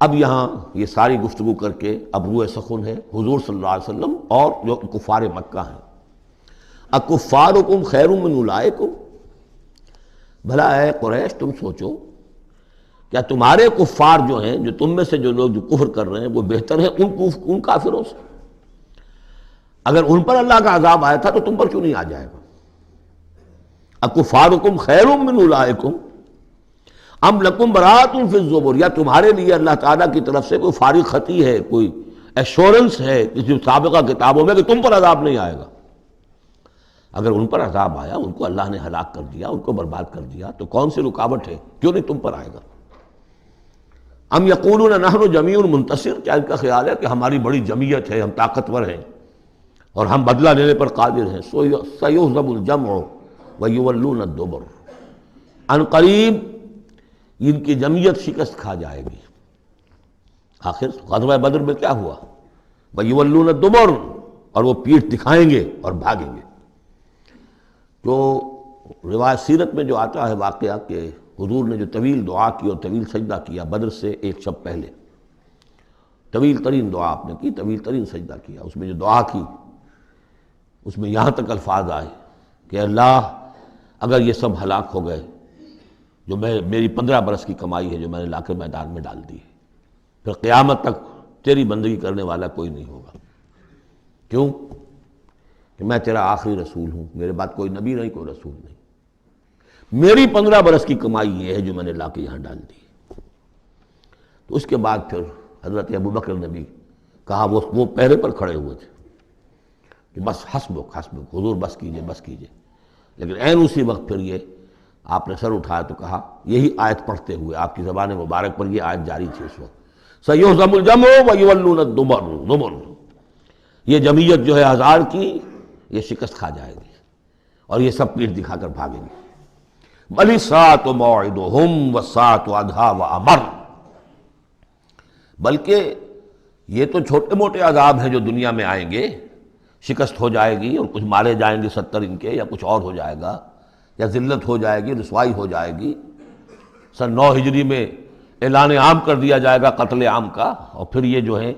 Speaker 2: اب یہاں یہ ساری گفتگو کر کے اب روئے سخن ہے حضور صلی اللہ علیہ وسلم اور جو کفار مکہ ہیں۔ اکفارکم خیر من اولئکم، بھلا اے قریش تم سوچو کیا تمہارے کفار جو ہیں، جو تم میں سے جو لوگ جو کفر کر رہے ہیں، وہ بہتر ہیں ان کافروں سے؟ اگر ان پر اللہ کا عذاب آیا تھا تو تم پر کیوں نہیں آ جائے گا؟ اکفارکم خیر من اولئکم ام لکم براۃ فی الزبر، یا تمہارے لیے اللہ تعالیٰ کی طرف سے کوئی فارغ خطی ہے، کوئی ایشورنس ہے کسی سابقہ کتابوں میں کہ تم پر عذاب نہیں آئے گا؟ اگر ان پر عذاب آیا، ان کو اللہ نے ہلاک کر دیا، ان کو برباد کر دیا، تو کون سی رکاوٹ ہے؟ کیوں نہیں تم پر آئے گا؟ ام یقولون نحن جمیع منتصر، کیا ان کا خیال ہے کہ ہماری بڑی جمعیت ہے، ہم طاقتور ہیں اور ہم بدلہ لینے پر قادر ہیں؟ سیہزم الجمع ویولون الدبر، ان قریب ان کی جمعیت شکست کھا جائے گی۔ آخر غزوہ بدر میں کیا ہوا؟ ویولون الدبر، اور وہ پیٹھ دکھائیں گے اور بھاگیں گے۔ تو روایت سیرت میں جو آتا ہے واقعہ کہ حضور نے جو طویل دعا کی اور طویل سجدہ کیا بدر سے ایک شب پہلے، طویل ترین دعا آپ نے کی، طویل ترین سجدہ کیا، اس میں جو دعا کی اس میں یہاں تک الفاظ آئے کہ اللہ اگر یہ سب ہلاک ہو گئے جو میری 15 برس کی کمائی ہے جو میں نے لا کر میدان میں ڈال دی ہے، پھر قیامت تک تیری بندگی کرنے والا کوئی نہیں ہوگا۔ کیوں؟ کہ میں تیرا آخری رسول ہوں، میرے بعد کوئی نبی نہیں، کوئی رسول نہیں، میری 15 برس کی کمائی یہ ہے جو میں نے لا کے یہاں ڈال دی۔ تو اس کے بعد پھر حضرت ابوبکر نے بھی کہا، وہ پہرے پر کھڑے ہوئے تھے کہ بس حسبک حسبک، حضور بس کیجئے بس کیجئے، لیکن عین اسی وقت پھر یہ آپ نے سر اٹھایا تو کہا، یہی آیت پڑھتے ہوئے آپ کی زبان مبارک پر یہ آیت جاری تھی اس وقت، سَيُهْزَمُ الْجَمْعُ وَيُوَلُّونَ الدُّبُرَ، یہ جمعیت جو ہے ہزار کی یہ شکست کھا جائے گی اور یہ سب پیٹھ دکھا کر بھاگیں گے۔ بَلِ السَّاعَةُ مَوْعِدُهُمْ وَالسَّاعَةُ أَدْهَىٰ وَأَمَرُّ، بلکہ یہ تو چھوٹے موٹے عذاب ہیں جو دنیا میں آئیں گے، شکست ہو جائے گی اور کچھ مارے جائیں گے 70 ان کے، یا کچھ اور ہو جائے گا، یا ذلت ہو جائے گی، رسوائی ہو جائے گی۔ سن 9 ہجری میں اعلان عام کر دیا جائے گا قتل عام کا، اور پھر یہ جو ہے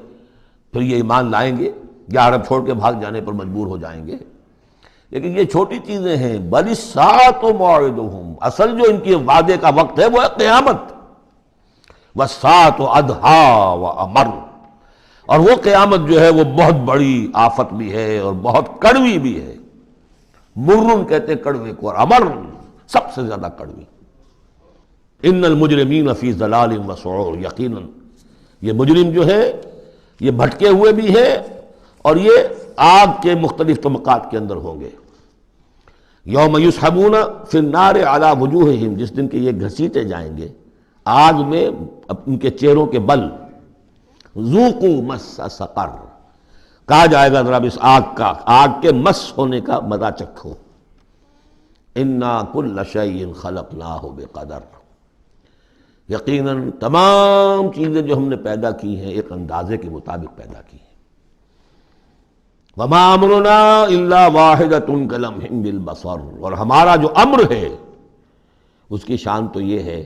Speaker 2: پھر یہ ایمان لائیں گے یا عرب چھوڑ کے بھاگ جانے پر مجبور ہو جائیں گے۔ لیکن یہ چھوٹی چیزیں ہیں، بل الساعۃ موعدہم، اصل جو ان کی وعدے کا وقت ہے وہ ہے قیامت، والساعۃ ادھیٰ وامر، اور وہ قیامت جو ہے وہ بہت بڑی آفت بھی ہے اور بہت کڑوی بھی ہے۔ مرن کہتے کڑوے کو، اور امر سب سے زیادہ کڑوی۔ ان المجرمین فی ضلال وسعور، یقیناً یہ مجرم جو ہے یہ بھٹکے ہوئے بھی ہیں اور یہ آگ کے مختلف طبقات کے اندر ہوں گے۔ یوم یسحبون فی النار علی وجوہہم، جس دن کہ یہ گھسیٹے جائیں گے آگ میں ان کے چہروں کے بل۔ ذوقوا مس سقر، کہا جائے گا ذرا اس آگ کے مس ہونے کا مزہ چکھو۔ انا کل شیء خلقناہ بقدر، یقیناً تمام چیزیں جو ہم نے پیدا کی ہیں ایک اندازے کے مطابق پیدا کی ہیں۔ وما امرنا الا واحدۃ کلمح بالبصر، اور ہمارا جو امر ہے اس کی شان تو یہ ہے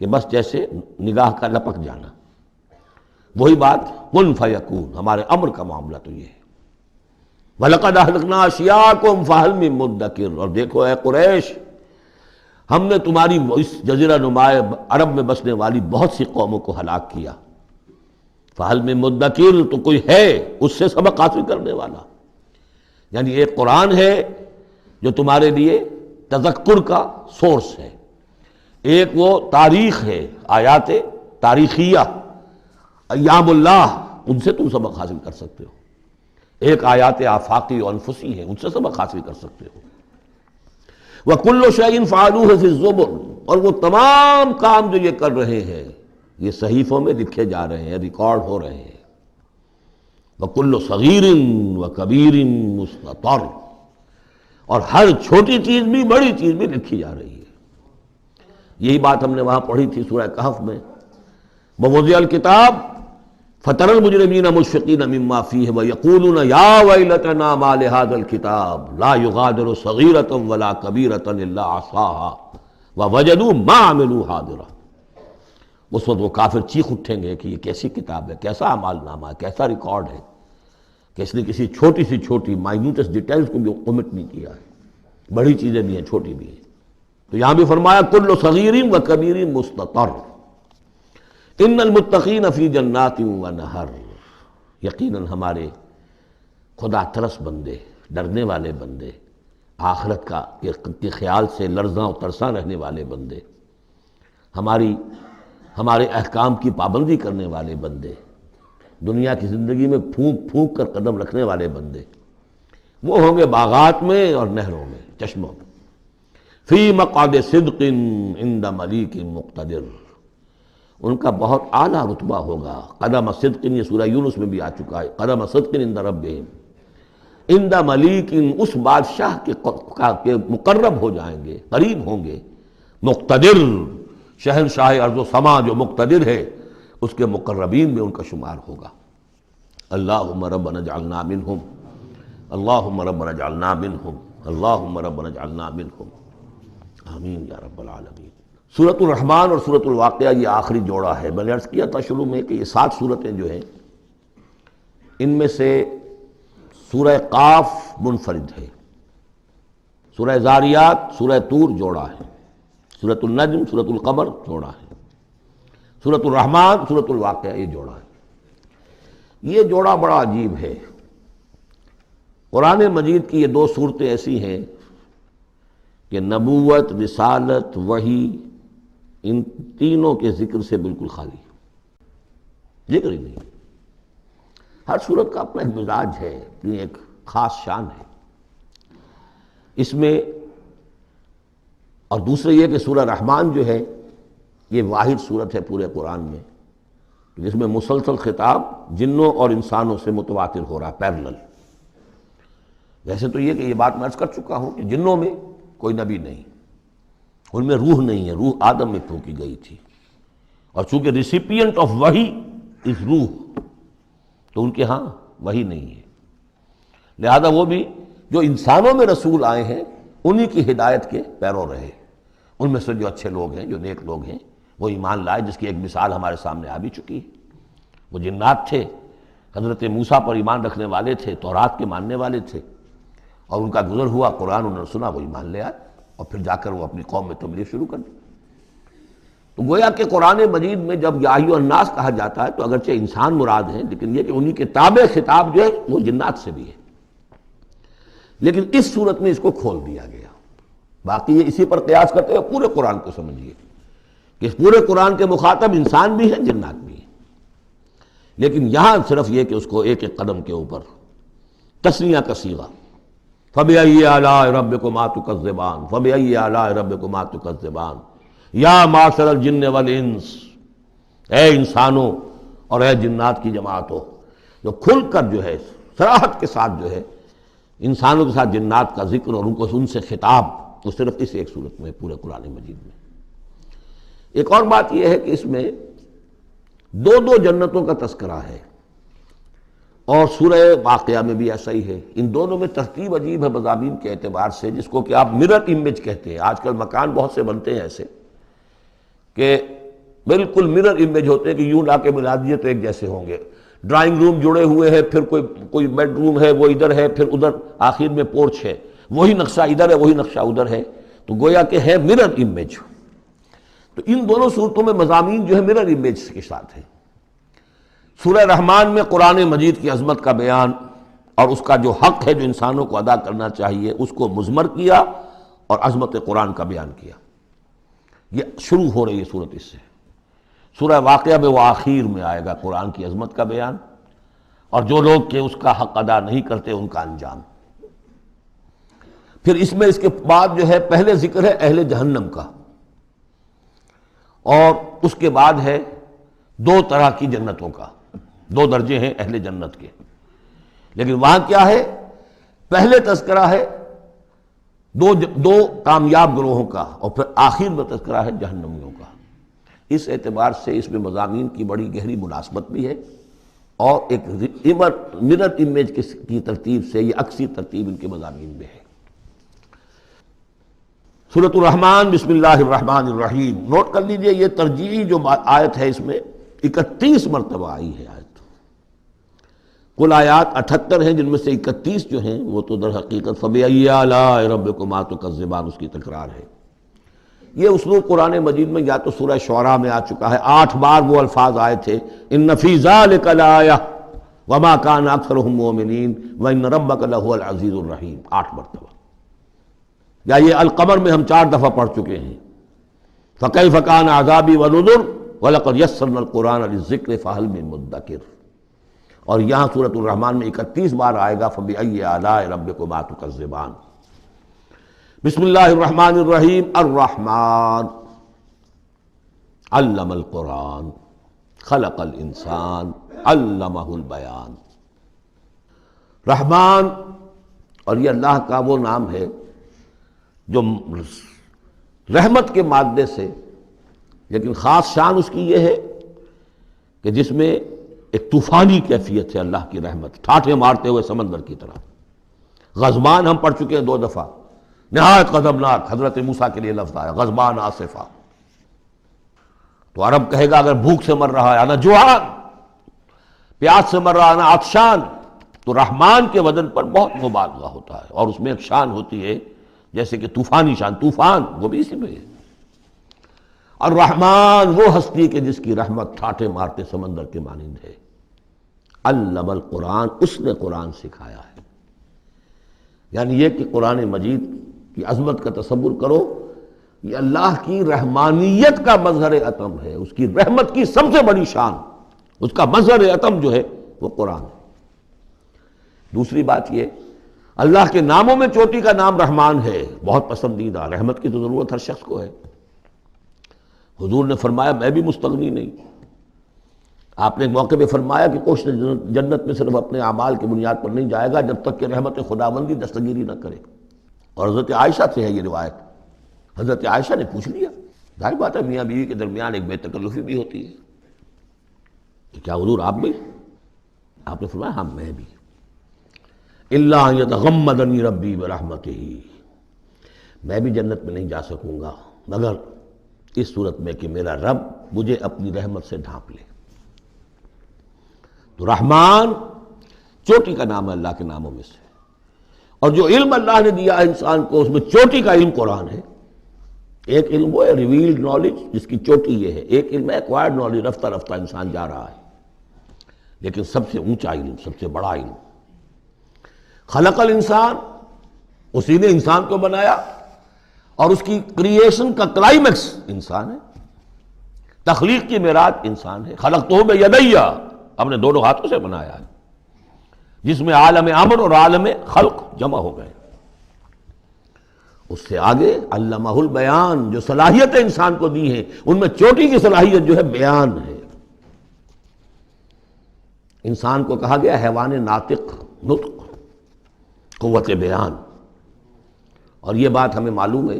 Speaker 2: کہ بس جیسے نگاہ کا لپک جانا، وہی بات کن فیکون، ہمارے امر کا معاملہ تو یہ ہے۔ وَلَقَدْ أَهْلَكْنَا أَشْيَاعَكُمْ فَهَلْ مِن مُدَّكِرٍ، اور دیکھو اے قریش، ہم نے تمہاری اس جزیرہ نما عرب میں بسنے والی بہت سی قوموں کو ہلاک کیا۔ فَهَلْ مِن مُدَّكِرٍ، تو کوئی ہے اس سے سبق حاصل کرنے والا؟ یعنی ایک قرآن ہے جو تمہارے لیے تذکر کا سورس ہے، ایک وہ تاریخ ہے، آیات تاریخیہ، ایام اللہ، ان سے تم سبق حاصل کر سکتے ہو۔ ایک آیات آفاقی و انفسی ہیں، ان سے سبق حاصل کر سکتے ہو۔ وَكُلُّ شَيْءٍ فَعَلُوهُ فِي الزُّبُرِ، اور وہ تمام کام جو یہ کر رہے ہیں یہ صحیفوں میں لکھے جا رہے ہیں، ریکارڈ ہو رہے ہیں۔ وَكُلُّ صَغِيرٍ وَكَبِيرٍ مُسْتَطَرٌ، اور ہر چھوٹی چیز بھی بڑی چیز بھی لکھی جا رہی ہے۔ یہی بات ہم نے وہاں پڑھی تھی سورہ کہف میں، وَوُضِعَ الْكِتَابُ فَتَرَى الْمُجْرِمِينَ مُشْفِقِينَ مِمَّا فِيهِ وَيَقُولُونَ يَا وَيْلَتَنَا مَا لِهَذَا الْكِتَابِ لَا يُغَادِرُ صَغِيرَةً وَلَا كَبِيرَةً إِلَّا أَحْصَاهَا وَوَجَدُوا مَا عَمِلُوا حَاضِرًا۔ اس وقت وہ کافر چیخ اٹھیں گے کہ یہ کیسی کتاب ہے، کیسا اعمال نامہ ہے، کیسا ریکارڈ ہے کہ اس نے کسی چھوٹی سی چھوٹی مائنیوٹس ڈیٹیلز کو بھی omit نہیں کیا ہے، بڑی چیزیں بھی ہیں چھوٹی بھی ہیں۔ تو یہاں بھی فرمایا کل صغیر و کبیر مستطر، ان المتقین فی جنات و نہر، یقیناً ہمارے خدا ترس بندے، ڈرنے والے بندے، آخرت کے خیال سے لرزاں و ترساں رہنے والے بندے، ہمارے احکام کی پابندی کرنے والے بندے، دنیا کی زندگی میں پھونک پھونک کر قدم رکھنے والے بندے، وہ ہوں گے باغات میں اور نہروں میں، چشموں میں۔ فی مقعد صدق عند ملیک مقتدر، ان کا بہت اعلیٰ رتبہ ہوگا۔ قدم صدق، یہ سورہ یونس میں بھی آ چکا ہے، قدم صدق عند ربہم، عند ملیک، اس بادشاہ کے مقرب ہو جائیں گے، قریب ہوں گے۔ مقتدر، شہنشاہ ارض و سما جو مقتدر ہے اس کے مقربین میں ان کا شمار ہوگا۔ اللہم ربنا اجعلنا منہم، اللہم ربنا اجعلنا منہم، اللہم ربنا اجعلنا منہم، آمین یا رب العالمین۔ سورۃ الرحمن اور سورۃ الواقعہ یہ آخری جوڑا ہے۔ میں نے عرض کیا تھا شروع میں کہ یہ 7 صورتیں جو ہیں ان میں سے سورہ قاف منفرد ہے، سورہ زاریات، سورہ طور جوڑا ہے، سورۃ النجم، سورۃ القمر جوڑا ہے، سورۃ الرحمن، سورۃ الواقعہ یہ جوڑا ہے۔ یہ جوڑا بڑا عجیب ہے۔ قرآن مجید کی یہ 2 صورتیں ایسی ہیں کہ نبوت، رسالت، وحی، ان تینوں کے ذکر سے بالکل خالی، ذکر ہی نہیں۔ ہر صورت کا اپنا ایک مزاج ہے، اپنی ایک خاص شان ہے اس میں۔ اور دوسرے یہ کہ سورہ رحمان جو ہے یہ واحد صورت ہے پورے قرآن میں جس میں مسلسل خطاب جنوں اور انسانوں سے متواتر ہو رہا ہے، پیرلل۔ ویسے تو یہ کہ یہ بات میں عرض کر چکا ہوں کہ جنوں میں کوئی نبی نہیں، ان میں روح نہیں ہے، روح آدم میں پھونکی گئی تھی، اور چونکہ ریسیپینٹ آف وحی از روح، تو ان کے ہاں وحی نہیں ہے، لہذا وہ بھی جو انسانوں میں رسول آئے ہیں انہی کی ہدایت کے پیرو رہے۔ ان میں سے جو اچھے لوگ ہیں، جو نیک لوگ ہیں، وہ ایمان لائے، جس کی ایک مثال ہمارے سامنے آ بھی چکی ہے۔ وہ جنات تھے، حضرت موسیٰ پر ایمان رکھنے والے تھے، تورات کے ماننے والے تھے، اور ان کا گزر ہوا، قرآن انہوں نے سنا، وہ ایمان لے آئے، اور پھر جا کر وہ اپنی قوم میں تبلیغ شروع کر دی۔ تو گویا کہ قرآن مجید میں جب یا ایھا الناس کہا جاتا ہے تو اگرچہ انسان مراد ہیں، لیکن یہ کہ انہی کے تابع خطاب جو ہے وہ جنات سے بھی ہے، لیکن اس صورت میں اس کو کھول دیا گیا۔ باقی یہ اسی پر قیاس کرتے ہوئے پورے قرآن کو سمجھیے کہ اس پورے قرآن کے مخاطب انسان بھی ہیں، جنات بھی ہیں، لیکن یہاں صرف یہ کہ اس کو ایک ایک قدم کے اوپر تثنیہ کا صیغہ، فَبِأَيِّ آلَاءِ رَبِّكُمَا تُكَذِّبَانِ فَبِأَيِّ آلَاءِ رَبِّكُمَا تُكَذِّبَانِ یا معشر الجن والانس، اے انسانوں اور اے جنات کی جماعتوں، جو کھل کر جو ہے صراحت کے ساتھ جو ہے انسانوں کے ساتھ جنات کا ذکر اور ان سے خطاب، وہ صرف اس ایک صورت میں پورے قرآن مجید میں۔ ایک اور بات یہ ہے کہ اس میں 2 جنتوں کا تذکرہ ہے، اور سورہ واقعہ میں بھی ایسا ہی ہے۔ ان دونوں میں ترتیب عجیب ہے مضامین کے اعتبار سے، جس کو کہ آپ مرر امیج کہتے ہیں۔ آج کل مکان بہت سے بنتے ہیں ایسے کہ بالکل مرر امیج ہوتے ہیں کہ یوں لا کے ملا دیے تو ایک جیسے ہوں گے۔ ڈرائنگ روم جڑے ہوئے ہیں، پھر کوئی بیڈ روم ہے وہ ادھر ہے، پھر ادھر آخر میں پورچ ہے، وہی نقشہ ادھر ہے وہی نقشہ ادھر ہے، تو گویا کہ ہے مرر امیج۔ تو ان دونوں صورتوں میں مضامین جو ہے مرر امیج کے ساتھ ہے۔ سورہ رحمان میں قرآن مجید کی عظمت کا بیان اور اس کا جو حق ہے جو انسانوں کو ادا کرنا چاہیے اس کو مضمر کیا، اور عظمت قرآن کا بیان کیا۔ یہ شروع ہو رہی ہے صورت اس سے۔ سورہ واقعہ میں وہ آخر میں آئے گا قرآن کی عظمت کا بیان، اور جو لوگ کہ اس کا حق ادا نہیں کرتے ان کا انجام۔ پھر اس میں اس کے بعد جو ہے پہلے ذکر ہے اہل جہنم کا، اور اس کے بعد ہے 2 طرح کی جنتوں کا، 2 درجے ہیں اہل جنت کے، لیکن وہاں کیا ہے؟ پہلے تذکرہ ہے دو کامیاب گروہوں کا، اور پھر آخر میں تذکرہ ہے جہنمیوں کا۔ اس اعتبار سے اس میں مضامین کی بڑی گہری مناسبت بھی ہے، اور ایک مرر امیج کی ترتیب سے یہ عکسی ترتیب ان کے مضامین میں ہے۔ سورۃ الرحمن، بسم اللہ الرحمن الرحیم۔ نوٹ کر لیجئے یہ ترجیحی جو آیت ہے اس میں 31 مرتبہ آئی ہے آیت۔ کل آیات 78 ہیں، جن میں سے 31 جو ہیں وہ تو در حقیقت فَبِأَيِّ آلَاءِ رَبِّكُمَا تُكَذِّبَانِ اس کی تکرار ہے۔ یہ اسلوب قرآن مجید میں یا تو سورہ شعراء میں آ چکا ہے، 8 بار وہ الفاظ آئے تھے، ان فی ذلک لآیہ وما کان اکثرهم مؤمنین وان ربک لہو العزیز الرحیم، 8 مرتبہ۔ یا یہ القمر میں ہم 4 دفعہ پڑھ چکے ہیں، فکیف کان عذابی ونذر ولقد یسرنا القرآن للذکر فہل من مدکر۔ اور یہاں سورۃ الرحمن میں 31 بار آئے گا فبأی آلاء ربکما تکذبان۔ بسم اللہ الرحمن الرحیم۔ الرحمن علم القرآن خلق الانسان علمہ البیان۔ رحمان، اور یہ اللہ کا وہ نام ہے جو رحمت کے مادے سے، لیکن خاص شان اس کی یہ ہے کہ جس میں ایک طوفانی کیفیت ہے اللہ کی رحمت، ٹھاٹھے مارتے ہوئے سمندر کی طرح۔ غضبان ہم پڑھ چکے ہیں 2 دفعہ، نہایت غضبناک، حضرت موسیٰ کے لیے لفظ آیا غضبان آصفہ. تو عرب کہے گا اگر بھوک سے مر رہا ہے انا جوعان، پیاس سے مر رہا ہے انا عطشان، تو رحمان کے وزن پر بہت مبالغہ ہوتا ہے، اور اس میں ایک شان ہوتی ہے جیسے کہ طوفانی شان، طوفان وہ بھی اسی میں ہے. اور رحمان وہ ہستی کہ جس کی رحمت ٹھاٹھے مارتے سمندر کے مانند ہے. علم القرآن، اس نے قرآن سکھایا ہے. یعنی یہ کہ قرآن مجید کی عظمت کا تصور کرو، یہ اللہ کی رحمانیت کا مظہر عتم ہے، اس کی رحمت کی سب سے بڑی شان، اس کا مظہر عتم جو ہے وہ قرآن ہے. دوسری بات یہ، اللہ کے ناموں میں چوٹی کا نام رحمان ہے، بہت پسندیدہ. رحمت کی تو ضرورت ہر شخص کو ہے. حضور نے فرمایا میں بھی مستغنی نہیں. آپ نے ایک موقع پہ فرمایا کہ کوشش جنت میں صرف اپنے اعمال کی بنیاد پر نہیں جائے گا جب تک کہ رحمت خداوندی دستگیری نہ کرے. اور حضرت عائشہ سے ہے یہ روایت. حضرت عائشہ نے پوچھ لیا، ظاہر بات ہے میاں بیوی کے درمیان ایک بے تکلفی بھی ہوتی ہے، کہ کیا حضور آپ بھی؟ آپ نے فرمایا ہاں میں بھی. الا ان یتغمدنی ربی برحمتہ، میں بھی جنت میں نہیں جا سکوں گا مگر اس صورت میں کہ میرا رب مجھے اپنی رحمت سے ڈھانپ لے. تو رحمان چوٹی کا نام ہے اللہ کے ناموں میں سے. اور جو علم اللہ نے دیا ہے انسان کو، اس میں چوٹی کا علم قرآن ہے. ایک علم وہ ہے ریویلڈ نالج جس کی چوٹی یہ ہے، ایک علم ہے ایکوائرڈ نالج، رفتہ رفتہ انسان جا رہا ہے. لیکن سب سے اونچا علم، سب سے بڑا علم، خلق الانسان، اسی نے انسان کو بنایا، اور اس کی کریشن کا کلائمیکس انسان ہے. تخلیق کی معراج انسان ہے. خلقتہ بیدی، اپنے دونوں ہاتھوں سے بنایا ہے، جس میں عالم امر اور عالم خلق جمع ہو گئے. اس سے آگے علمہ البیان، جو صلاحیتیں انسان کو دی ہیں ان میں چوٹی کی صلاحیت جو ہے بیان ہے. انسان کو کہا گیا حیوان ناطق، نطق، قوت بیان. اور یہ بات ہمیں معلوم ہے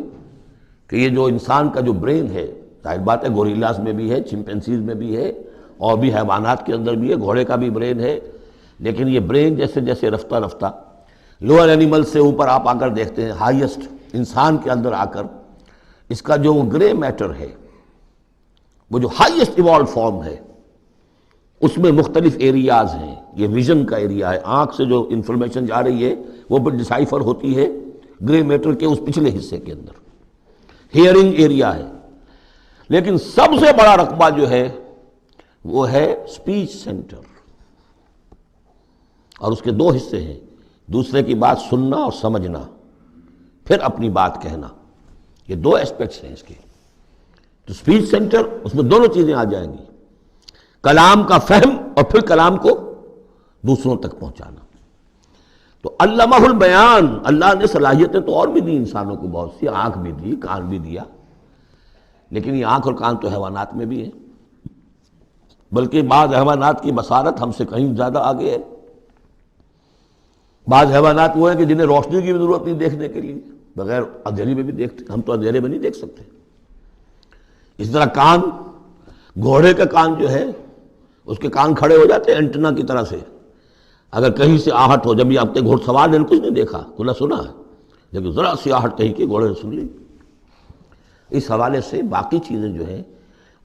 Speaker 2: کہ یہ جو انسان کا جو برین ہے، ظاہر بات ہے گوریلاز میں بھی ہے، چمپینزیز میں بھی ہے، اور بھی حیوانات کے اندر بھی ہے، گھوڑے کا بھی برین ہے. لیکن یہ برین جیسے جیسے رفتہ رفتہ لوئر اینیمل سے اوپر آپ آ کر دیکھتے ہیں، ہائیسٹ انسان کے اندر آ کر اس کا جو گرے میٹر ہے، وہ جو ہائیسٹ ایوالڈ فارم ہے، اس میں مختلف ایریاز ہیں. یہ ویژن کا ایریا ہے، آنکھ سے جو انفارمیشن جا رہی ہے وہ پھر ڈسائفر ہوتی ہے گرے میٹر کے اس پچھلے حصے کے اندر. ہیئرنگ ایریا ہے. لیکن سب سے بڑا رقبہ جو ہے وہ ہے سپیچ سینٹر، اور اس کے 2 حصے ہیں، دوسرے کی بات سننا اور سمجھنا، پھر اپنی بات کہنا. یہ 2 ایسپیکٹس ہیں اس کے. تو سپیچ سینٹر، اس میں دونوں چیزیں آ جائیں گی، کلام کا فہم اور پھر کلام کو دوسروں تک پہنچانا. تو علمہ البیان، اللہ نے صلاحیتیں تو اور بھی دی انسانوں کو بہت سی، آنکھ بھی دی، کان بھی دیا. لیکن یہ آنکھ اور کان تو حیوانات میں بھی ہے، بلکہ بعض حیوانات کی بصارت ہم سے کہیں زیادہ آگے ہے. بعض حیوانات وہ ہیں کہ جنہیں روشنی کی بھی ضرورت نہیں دیکھنے کے لیے، بغیر اندھیری میں بھی دیکھتے، ہم تو اندھیرے میں نہیں دیکھ سکتے. اس طرح کان، گھوڑے کا کان جو ہے اس کے کان کھڑے ہو جاتے ہیں اینٹنا کی طرح سے. اگر کہیں سے آہٹ ہو، جب یہ اپنے گھوڑ سوار نے کچھ نہیں دیکھا، تو نہ سنا ہے، لیکن ذرا سی آہٹ کہیں کہ گھوڑے نے سن لی. اس حوالے سے باقی چیزیں جو ہیں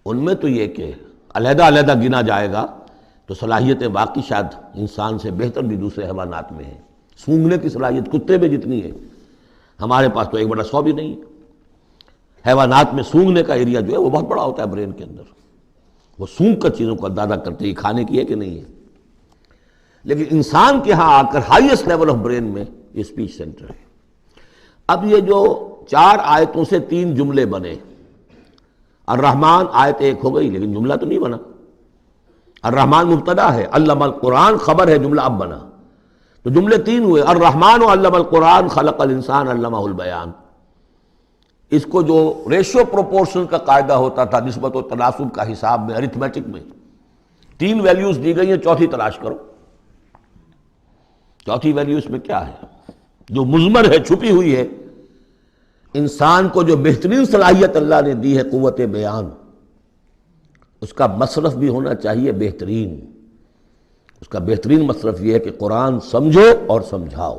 Speaker 2: ان میں تو یہ کہ علیحدہ علیحدہ گنا جائے گا تو صلاحیتیں باقی شاید انسان سے بہتر بھی دوسرے حیوانات میں ہیں. سونگھنے کی صلاحیت کتے میں جتنی ہے، ہمارے پاس تو 1/100 بھی نہیں ہے. حیوانات میں سونگھنے کا ایریا جو ہے وہ بہت بڑا ہوتا ہے برین کے اندر، وہ سونگ کر چیزوں کو اندازہ کرتے ہیں کھانے کی ہے کہ نہیں ہے. لیکن انسان کے ہاں آ کر ہائیسٹ لیول آف برین میں یہ اسپیچ سینٹر ہے. اب یہ جو 4 آیتوں سے 3 جملے بنے، الرحمن آیت 1 ہو گئی لیکن جملہ تو نہیں بنا. الرحمن مبتدا ہے، علم القرآن خبر ہے، جملہ اب بنا. تو جملے 3 ہوئے، الرحمن علم القرآن خلق الانسان علمہ البیان. اس کو جو ریشو پروپورشن کا قاعدہ ہوتا تھا نسبت و تناسب کا حساب میں، ارتھمیٹک میں 3 ویلیوز دی گئی ہیں، چوتھی تلاش کرو. چوتھی ویلیو اس میں کیا ہے جو مضمر ہے، چھپی ہوئی ہے. انسان کو جو بہترین صلاحیت اللہ نے دی ہے قوت بیان، اس کا مصرف بھی ہونا چاہیے بہترین. اس کا بہترین مصرف یہ ہے کہ قرآن سمجھو اور سمجھاؤ.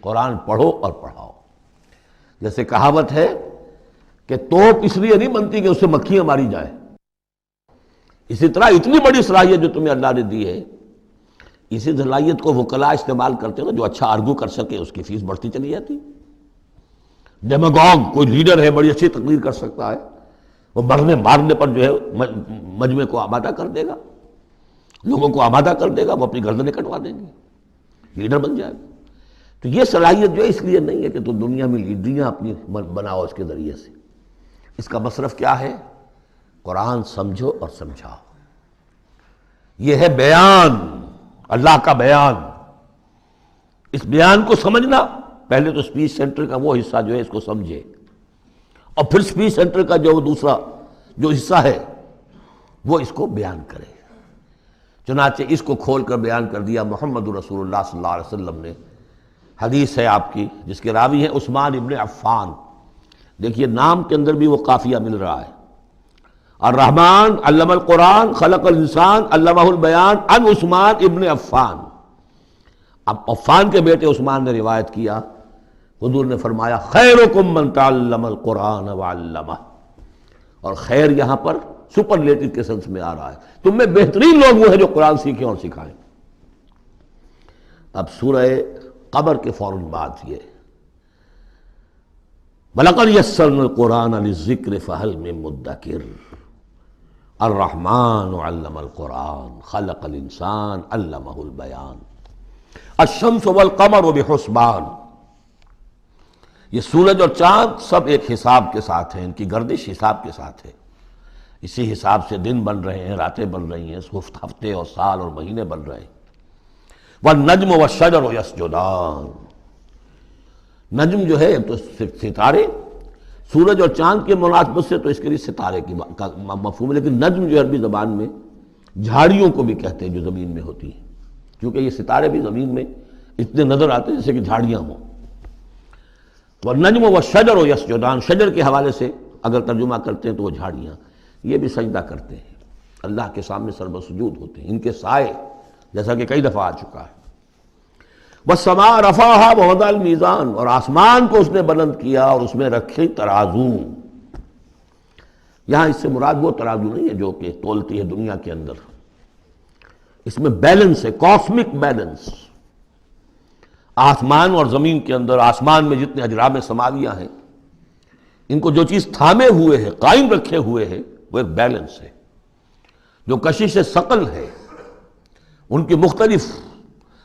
Speaker 2: قرآن پڑھو اور پڑھاؤ۔ جیسے کہاوت ہے کہ توپ اس لیے نہیں بنتی کہ اس سے مکھیاں ماری جائیں، اسی طرح اتنی بڑی صلاحیت جو تمہیں اللہ نے دی ہے، اسی صلاحیت کو وکلاء استعمال کرتے ہیں، جو اچھا آرگو کر سکے اس کی فیس بڑھتی چلی جاتی۔ ڈیماگوگ کوئی لیڈر ہے، بڑی اچھی تقریر کر سکتا ہے، وہ مرنے مارنے پر جو ہے مجمع کو آمادہ کر دے گا، لوگوں کو آمادہ کر دے گا، وہ اپنی گردنیں کٹوا دیں گے، لیڈر بن جائے گا۔ تو یہ صلاحیت جو ہے اس لیے نہیں ہے کہ تو دنیا میں لیڈریاں اپنی بناؤ اس کے ذریعے سے، اس کا مصرف کیا ہے؟ قرآن سمجھو اور سمجھاؤ۔ یہ ہے بیان، اللہ کا بیان۔ اس بیان کو سمجھنا، پہلے تو اسپیچ سینٹر کا وہ حصہ جو ہے اس کو سمجھے، اور پھر اسپیچ سینٹر کا جو دوسرا جو حصہ ہے وہ اس کو بیان کرے۔ چنانچہ اس کو کھول کر بیان کر دیا محمد رسول اللہ صلی اللہ علیہ وسلم نے۔ حدیث ہے آپ کی جس کے راوی ہیں عثمان ابن عفان۔ دیکھیے نام کے اندر بھی وہ قافیہ مل رہا ہے، الرحمن علم القرآن خلق الانسان علمہ البیان عن عثمان ابن عفان۔ اب عفان کے بیٹے عثمان نے روایت کیا، حضور نے فرمایا خیرکم من تعلم القرآن وعلمہ، اور خیر یہاں پر سپرلیٹو کے سنس میں آ رہا ہے، تم میں بہترین لوگ وہ ہیں جو قرآن سیکھیں اور سکھائیں۔ اب سورہ قمر کے فوراً بعد یہ وَلَقَدْ يَسَّرْنَا الْقُرْآنَ لِلذِّكْرِ فَهَلْ مِن مُدَّكِرٍ الرحمن علم القرآن خلق الانسان علمہ البیان الشمس والقمر بحسبان۔ یہ سورج اور چاند سب ایک حساب کے ساتھ ہیں، ان کی گردش حساب کے ساتھ ہے، اسی حساب سے دن بن رہے ہیں، راتیں بن رہی ہیں، ہفتے اور سال اور مہینے بن رہے ہیں۔ والنجم والشجر یسجدان، نجم جو ہے تو ستارے، سورج اور چاند کے مناسبت سے تو اس کے لیے ستارے کی مفہوم ہے، لیکن نجم جو عربی زبان میں جھاڑیوں کو بھی کہتے ہیں جو زمین میں ہوتی ہیں، کیونکہ یہ ستارے بھی زمین میں اتنے نظر آتے ہیں جیسے کہ جھاڑیاں ہوں۔ والنجم والشجر یسجدان، شجر کے حوالے سے اگر ترجمہ کرتے ہیں تو وہ جھاڑیاں، یہ بھی سجدہ کرتے ہیں، اللہ کے سامنے سربسجود ہوتے ہیں، ان کے سائے، جیسا کہ کئی دفعہ آ چکا ہے۔ والسماء رفعها ووضع الميزان، اور آسمان کو اس نے بلند کیا اور اس میں رکھے ترازو۔ یہاں اس سے مراد وہ ترازو نہیں ہے جو کہ تولتی ہے دنیا کے اندر، اس میں بیلنس ہے، کاسمک بیلنس۔ آسمان اور زمین کے اندر، آسمان میں جتنے اجرام سماویہ ہیں، ان کو جو چیز تھامے ہوئے ہے، قائم رکھے ہوئے ہے، وہ ایک بیلنس ہے۔ جو کشش ثقل ہے، ان کی مختلف،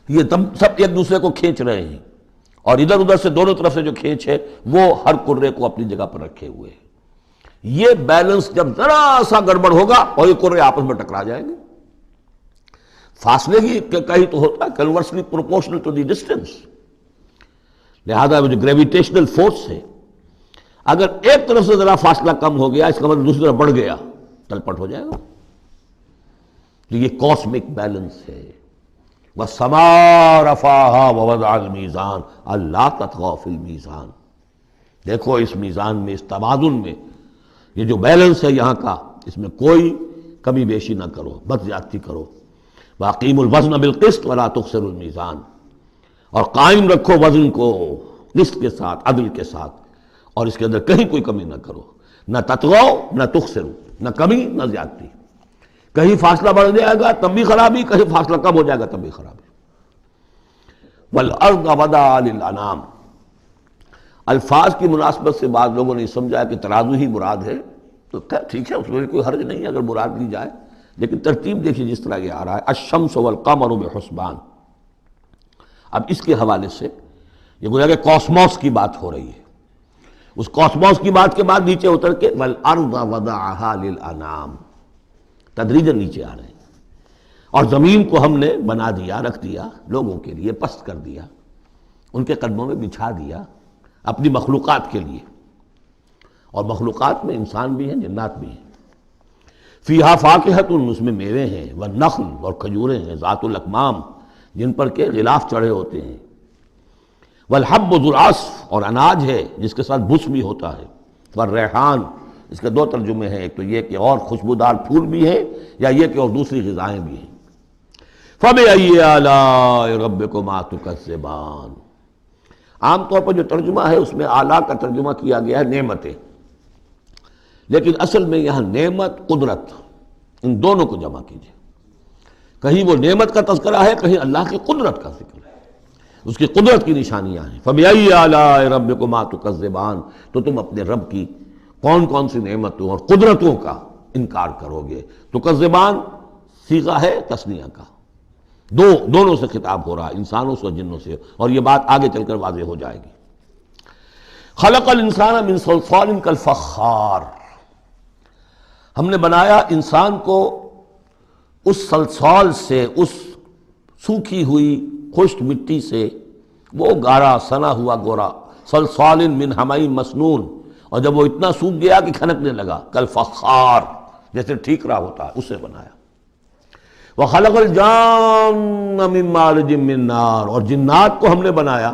Speaker 2: یہ سب ایک دوسرے کو کھینچ رہے ہیں، اور ادھر ادھر سے دونوں طرف سے جو کھینچ ہے وہ ہر کرے کو اپنی جگہ پر رکھے ہوئے ہیں۔ یہ بیلنس جب ذرا سا گڑبڑ ہوگا اور یہ کرے آپس میں ٹکرا جائیں گے۔ فاصلے کی کہیں تو ہوتا ہے conversely proportional to the distance, لہذا وہ جو گریویٹیشنل فورس ہے، اگر ایک طرف سے ذرا فاصلہ کم ہو گیا، اس کا مطلب دوسری طرف بڑھ گیا، تلپٹ ہو جائے گا۔ تو یہ کاسمک بیلنس ہے۔ وَالسَّمَاءَ رَفَعَهَا وَوَضَعَ الْمِيزَانَ أَلَّا تَطْغَوْا فِي الْمِيزَانِ، دیکھو اس میزان میں، اس توازن میں، یہ جو بیلنس ہے یہاں کا، اس میں کوئی کمی بیشی نہ کرو، بد زیادتی کرو۔ وَأَقِيمُوا الْوَزْنَ بِالْقِسْطِ وَلَا تُخْسِرُوا الْمِيزَانَ، اور قائم رکھو وزن کو قسط کے ساتھ، عدل کے ساتھ، اور اس کے اندر کہیں کوئی کمی نہ کرو، نہ تطغوا نہ تخسروا، نہ کمی نہ زیادتی۔ کہیں فاصلہ بڑھ جائے گا تب بھی خرابی، کہیں فاصلہ کم ہو جائے گا تب بھی خرابی۔ وَالْأَرْضَ وَضَعَهَا لِلْأَنَامِ، الفاظ کی مناسبت سے بعض لوگوں نے سمجھا کہ ترازو ہی مراد ہے، تو ٹھیک ہے، اس میں کوئی حرج نہیں ہے اگر مراد لی جائے، لیکن ترتیب دیکھیے جس طرح یہ آ رہا ہے، الشمس والقمر بحسبان۔ اب اس کے حوالے سے یہ گویا کہ کاسموس کی بات ہو رہی ہے، اس کاسموس کی بات کے بعد نیچے اتر کے وَالْأَرْضَ وَضَعَهَا لِلْأَنَامِ، تدریجاً نیچے آ رہے ہیں، اور زمین کو ہم نے بنا دیا، رکھ دیا لوگوں کے لیے، پست کر دیا، ان کے قدموں میں بچھا دیا اپنی مخلوقات کے لیے، اور مخلوقات میں انسان بھی ہیں، جنات بھی ہیں۔ فیہا فاکہۃ، اس میں میوے ہیں، والنخل، اور کھجوریں ہیں، ذات الاکمام، جن پر کے غلاف چڑھے ہوتے ہیں، والحب ذو العصف، اور اناج ہے جس کے ساتھ بس بھی ہوتا ہے، والریحان، اس کے دو ترجمے ہیں، ایک تو یہ کہ اور خوشبودار پھول بھی ہے، یا یہ کہ اور دوسری غذائیں بھی ہیں۔ فَبِأَيِّ آلَاءِ رَبِّكُمَا تُكَذِّبَانِ، عام طور پر جو ترجمہ ہے اس میں اعلیٰ کا ترجمہ کیا گیا ہے نعمتیں، لیکن اصل میں یہاں نعمت قدرت ان دونوں کو جمع کیجیے. کہیں وہ نعمت کا تذکرہ ہے، کہیں اللہ کی قدرت کا ذکر ہے، اس کی قدرت کی نشانیاں ہیں. فَبِأَيِّ آلَاءِ رَبِّكُمَا تُكَذِّبَانِ، تو تم اپنے رب کی کون کون سی نعمتوں اور قدرتوں کا انکار کرو گے. تکذبان صیغہ ہے تثنیہ کا، دونوں سے خطاب ہو رہا ہے، انسانوں سے اور جنوں سے، اور یہ بات آگے چل کر واضح ہو جائے گی. خلق الانسان من صلصال کالفخار، ہم نے بنایا انسان کو اس صلصال سے، اس سوکھی ہوئی خشک مٹی سے، وہ گارا سنا ہوا گورا، صلصال من حمئی مسنون، اور جب وہ اتنا سوکھ گیا کہ کھنکنے لگا، کالفخار جیسے ٹھیکرا ہوتا ہے، اسے بنایا. وَخَلَقَ الْجَانَّ مِن مَارِجٍ مِّن نَار، اور جنات کو ہم نے بنایا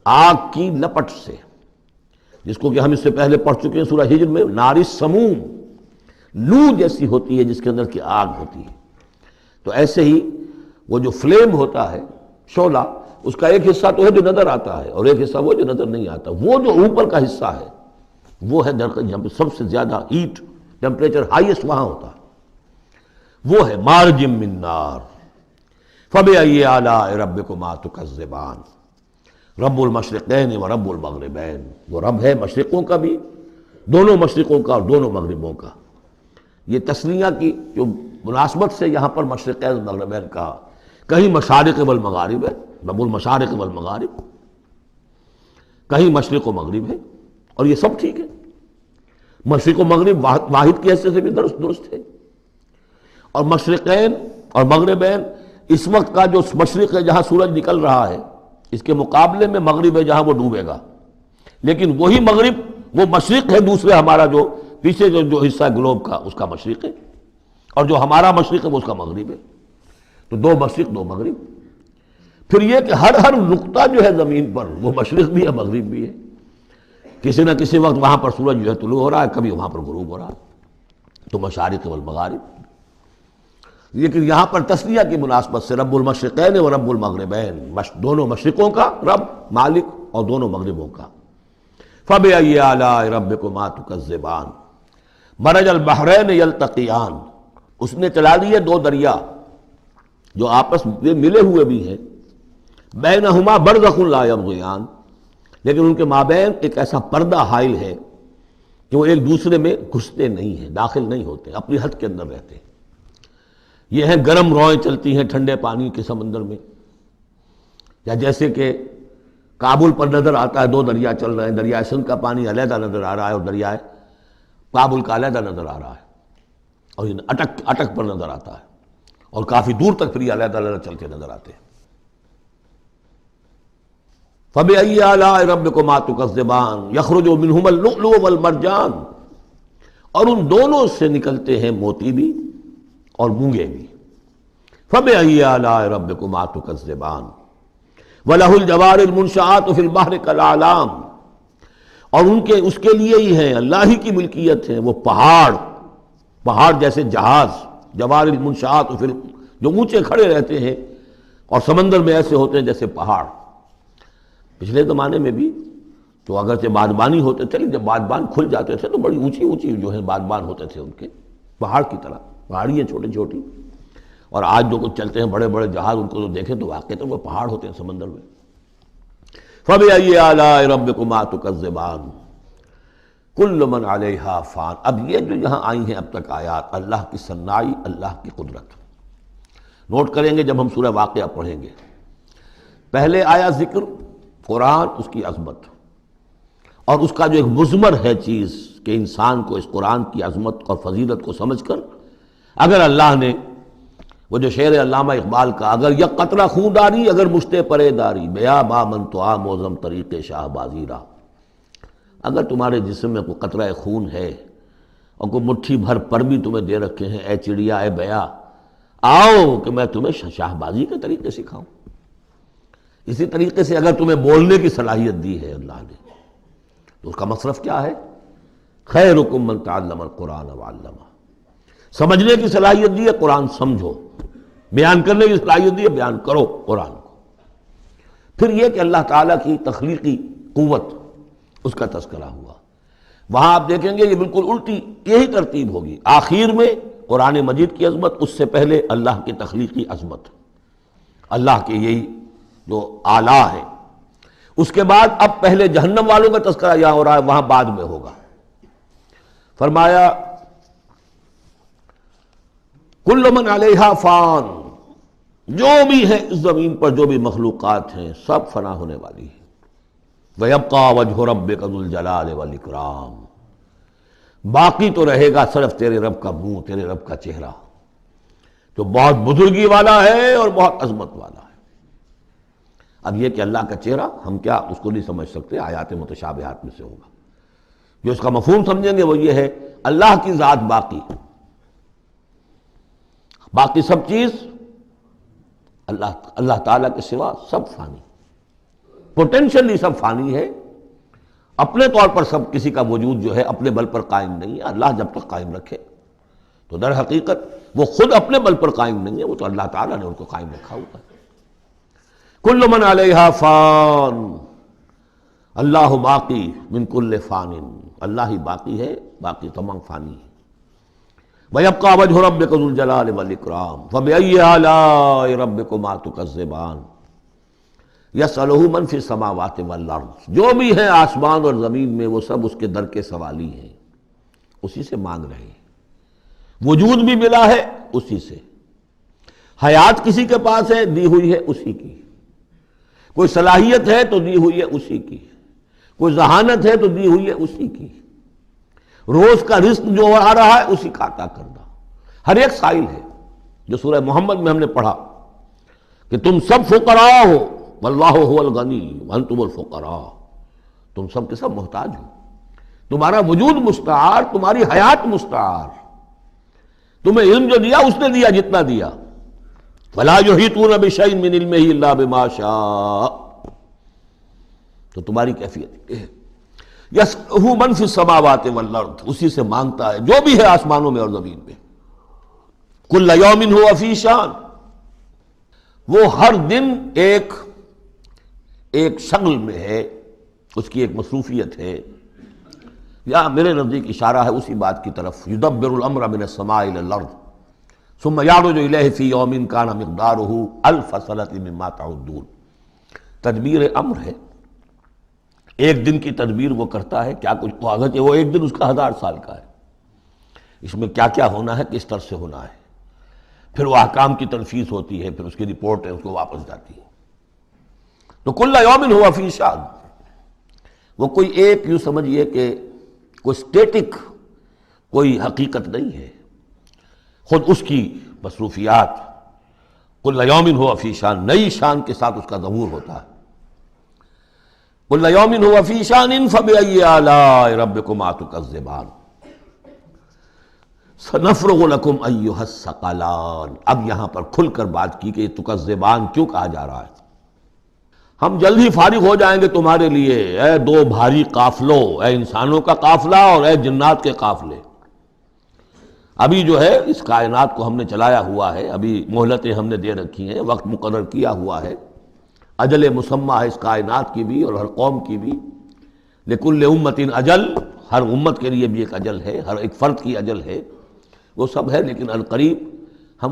Speaker 2: آگ کی لپٹ سے، جس کو کہ ہم اس سے پہلے پڑھ چکے ہیں سورہ ہجر میں، نار السموم، لو جیسی ہوتی ہے جس کے اندر کی آگ ہوتی ہے. تو ایسے ہی وہ جو فلیم ہوتا ہے، شعلہ، اس کا ایک حصہ تو ہے جو نظر آتا ہے اور ایک حصہ وہ جو نظر نہیں آتا. وہ جو اوپر کا حصہ ہے وہ ہے جہاں پہ سب سے زیادہ ہیٹ ٹیمپریچر ہائیسٹ وہاں ہوتا ہے، وہ ہے مارج من نار. فَبِأَيِّ آلَاءِ رَبِّكُمَا تُكَذِّبَانِ، رب المشرقین و رب المغربین، وہ رب ہے مشرقوں کا بھی، دونوں مشرقوں کا اور دونوں مغربوں کا. یہ تسنیہ کی جو مناسبت سے یہاں پر مشرقین و مغربین کہا، کہیں مشارق والمغارب ہے، رب المشارق والمغارب، کہیں مشرق و مغرب ہے، اور یہ سب ٹھیک ہے. مشرق و مغرب واحد کی حیثیت سے بھی درست ہے. اور مشرقین اور مغربین، اس وقت کا جو مشرق ہے جہاں سورج نکل رہا ہے، اس کے مقابلے میں مغرب ہے جہاں وہ ڈوبے گا. لیکن وہی مغرب وہ مشرق ہے دوسرے، ہمارا جو پیچھے جو حصہ ہے گلوب کا، اس کا مشرق ہے، اور جو ہمارا مشرق ہے وہ اس کا مغرب ہے. تو دو مشرق دو مغرب. پھر یہ کہ ہر نقطہ جو ہے زمین پر وہ مشرق بھی ہے مغرب بھی ہے. کسی نہ کسی وقت وہاں پر سورج جو ہے طلوع ہو رہا ہے، کبھی وہاں پر غروب ہو رہا ہے. تو مشارق والمغارب. لیکن یہاں پر تسنیہ کی مناسبت سے رب المشرقین و رب المغربین، دونوں مشرقوں کا رب مالک اور دونوں مغربوں کا. فَبِأَيِّ آلَاءِ رَبِّكُمَا تُكَذِّبَانِ، مَرَجَ الْبَحْرَيْنِ يَلْتَقِيَانِ، اس نے چلا لیے دو دریا جو آپس میں ملے ہوئے بھی ہیں، بینہما برزخ لا یبغیان، لیکن ان کے مابین ایک ایسا پردہ حائل ہے کہ وہ ایک دوسرے میں گھستے نہیں ہیں، داخل نہیں ہوتے، اپنی حد کے اندر رہتے ہیں. یہ ہیں گرم روئیں چلتی ہیں ٹھنڈے پانی کے سمندر میں، یا جیسے کہ کابل پر نظر آتا ہے دو دریا چل رہے ہیں، دریائے سندھ کا پانی علیحدہ نظر آ رہا ہے اور دریائے کابل کا علیحدہ نظر آ رہا ہے، اور یہ اٹک پر نظر آتا ہے، اور کافی دور تک پھر یہ علیحدہ علیحدہ چلتے نظر آتے ہیں. فَبِأَيِّ آلَاءِ رَبِّكُمَا تُكَذِّبَانِ يَخْرُجُ مِنْهُمَا اللُّؤْلُؤُ وَالْمَرْجَانُ، اور ان دونوں سے نکلتے ہیں موتی بھی اور مونگے بھی. فَبِأَيِّ آلَاءِ رَبِّكُمَا تُكَذِّبَانِ وَلَهُ الْجَوَارِ الْمُنشَآتُ فِي الْبَحْرِ كَالْأَعْلَامِ، اور اس کے لیے ہی ہیں، اللہ ہی کی ملکیت ہے وہ پہاڑ جیسے جہاز، جوار المنشآت جو اونچے کھڑے رہتے ہیں اور سمندر میں ایسے ہوتے ہیں جیسے پہاڑ. پچھلے زمانے میں بھی تو اگرچہ بادبانی ہوتے تھے، لیکن جب بادبان کھل جاتے تھے تو بڑی اونچی جو ہے بادبان ہوتے تھے ان کے، پہاڑ کی طرح، پہاڑیاں چھوٹی چھوٹی. اور آج جو کچھ چلتے ہیں بڑے بڑے جہاز، ان کو تو دیکھیں تو واقعی تو وہ پہاڑ ہوتے ہیں سمندر میں. فَبِأَيِّ آلَاءِ رَبِّكُمَا تُكَذِّبَانِ كُلُّ مَنْ عَلَيْهَا فَانٍ. اب یہ جو یہاں آئی ہیں اب تک آیات، اللہ کی صنائی، اللہ کی قدرت نوٹ کریں گے جب ہم سورہ واقعہ پڑھیں گے. پہلے آیا ذکر قرآن، اس کی عظمت، اور اس کا جو ایک مضمر ہے چیز کہ انسان کو اس قرآن کی عظمت اور فضیلت کو سمجھ کر، اگر اللہ نے وہ جو شعر علامہ اقبال کا، اگر یک قطرہ خون داری اگر مشتے پرے داری، بیا با من تو آ موزم طریق شاہ بازی را، اگر تمہارے جسم میں کوئی قطرہ خون ہے اور کوئی مٹھی بھر پر بھی تمہیں دے رکھے ہیں، اے چڑیا اے بیا، آؤ کہ میں تمہیں شاہ بازی کے طریقے سکھاؤں. اسی طریقے سے اگر تمہیں بولنے کی صلاحیت دی ہے اللہ نے، تو اس کا مصرف کیا ہے؟ خیرکم من تعلم القرآن وعلمہ. سمجھنے کی صلاحیت دی ہے، قرآن سمجھو. بیان کرنے کی صلاحیت دی ہے، بیان کرو قرآن کو. پھر یہ کہ اللہ تعالیٰ کی تخلیقی قوت، اس کا تذکرہ ہوا۔ وہاں آپ دیکھیں گے یہ بالکل الٹی یہی ترتیب ہوگی، آخر میں قرآن مجید کی عظمت، اس سے پہلے اللہ کی تخلیقی عظمت، اللہ کے یہی جو اعلیٰ ہے، اس کے بعد اب پہلے جہنم والوں کا تذکرہ یہاں ہو رہا ہے، وہاں بعد میں ہوگا۔ فرمایا کل من علیہا فان، جو بھی ہے اس زمین پر جو بھی مخلوقات ہیں سب فنا ہونے والی ہے۔ وَيَبْقَى وَجْهُ رَبِّكَ ذُو الْجَلَالِ وَالْإِكْرَامِ، باقی تو رہے گا صرف تیرے رب کا منہ، تیرے رب کا چہرہ، جو بہت بزرگی والا ہے اور بہت عظمت والا ہے۔ اب یہ کہ اللہ کا چہرہ ہم کیا اس کو نہیں سمجھ سکتے، آیات متشابہات میں سے ہوگا۔ جو اس کا مفہوم سمجھیں گے وہ یہ ہے اللہ کی ذات باقی، باقی سب چیز اللہ تعالیٰ کے سوا سب فانی، پوٹینشلی سب فانی ہے، اپنے طور پر سب کسی کا وجود جو ہے اپنے بل پر قائم نہیں ہے۔ اللہ جب تک قائم رکھے تو در حقیقت وہ خود اپنے بل پر قائم نہیں ہے، وہ تو اللہ تعالیٰ نے ان کو قائم رکھا ہوا ہے۔ کل من علیہا فان، اللہ باقی من کل فان، اللہ ہی باقی ہے، باقی تمام فانی ہے۔ وَيَبْقَى وَجْهُ رَبِّكَ ذُو الْجَلَالِ وَالْإِكْرَامِ فَبِأَيِّ آلَاءِ رَبِّكُمَا تُكَذِّبَانِ یسألہ من فی السماوات والارض، جو بھی ہیں آسمان اور زمین میں وہ سب اس کے در کے سوالی ہیں، اسی سے مانگ رہے ہیں۔ وجود بھی ملا ہے اسی سے، حیات کسی کے پاس ہے دی ہوئی ہے اسی کی، کوئی صلاحیت ہے تو دی ہوئی ہے اسی کی، کوئی ذہانت ہے تو دی ہوئی ہے اسی کی، روز کا رزق جو آ رہا ہے اسی کا عطا کرنا، ہر ایک سائل ہے۔ جو سورہ محمد میں ہم نے پڑھا کہ تم سب فقراء ہو واللہ هو الغنی وانتم الفقراء، تم سب کے سب محتاج ہو، تمہارا وجود مستعار، تمہاری حیات مستعار، تمہیں علم جو دیا اس نے دیا جتنا دیا۔ فلا یحیطون بشیء من علمہ الا بما شاء، تو تمہاری کیفیت یہ ہے۔ یسألہ من فی السماوات والارض، اسی سے مانگتا ہے جو بھی ہے آسمانوں میں اور زمین میں۔ کل یوم ہوا فی شان، وہ ہر دن ایک شغل میں ہے، اس کی ایک مصروفیت ہے، یا میرے نزدیک اشارہ ہے اسی بات کی طرف، یدبر الامر من السماء الى الارض ثم یعرج الیہ فی یوم کان مقدارہ الف سنۃ مما تعدون۔ تدبیر امر ہے، ایک دن کی تدبیر وہ کرتا ہے، کیا کچھ اگرچہ وہ ایک دن اس کا 1000 سال کا ہے، اس میں کیا کیا ہونا ہے، کس طرح سے ہونا ہے، پھر وہ احکام کی تنفیذ ہوتی ہے، پھر اس کی رپورٹ ہے، اس کو واپس جاتی ہے۔ تو کل یوم ہوا فی شان، وہ کوئی ایک یوں سمجھیے کہ کوئی اسٹیٹک کوئی حقیقت نہیں ہے، خود اس کی مصروفیات، کل یوم ہوا فی شان، نئی شان کے ساتھ اس کا ظہور ہوتا ہے۔ کل یوم ہوا فی شان فبأی آلاء ربکما تکذبان سنفرغ لکم ایھا الثقلان۔ اب یہاں پر کھل کر بات کی کہ یہ تکذبان کیوں کہا جا رہا ہے، ہم جلد ہی فارغ ہو جائیں گے تمہارے لیے، اے دو بھاری قافلوں، اے انسانوں کا قافلہ اور اے جنات کے قافلے۔ ابھی جو ہے اس کائنات کو ہم نے چلایا ہوا ہے، ابھی مہلتیں ہم نے دے رکھی ہیں، وقت مقرر کیا ہوا ہے، اجل مسمى ہے اس کائنات کی بھی اور ہر قوم کی بھی۔ لکل امت اجل، ہر امت کے لیے بھی ایک اجل ہے، ہر ایک فرد کی اجل ہے، وہ سب ہے، لیکن القریب ہم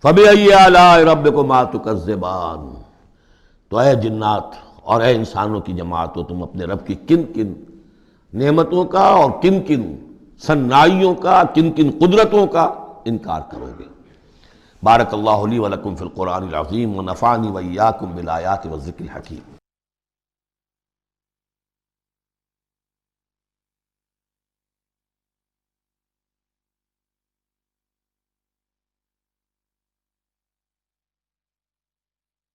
Speaker 2: فَبِأَيِّ آلَاءِ رَبِّكُمَا تُكَذِّبَانِ، تو اے جنات اور اے انسانوں کی جماعت، تم اپنے رب کی کن کن نعمتوں کا اور کن کن صنائیوں کا، کن کن قدرتوں کا انکار کرو گے۔ بارک اللہ لی ولکم فی القرآن العظیم ونفعنی وإیاکم بالآیات والذکر الحکیم۔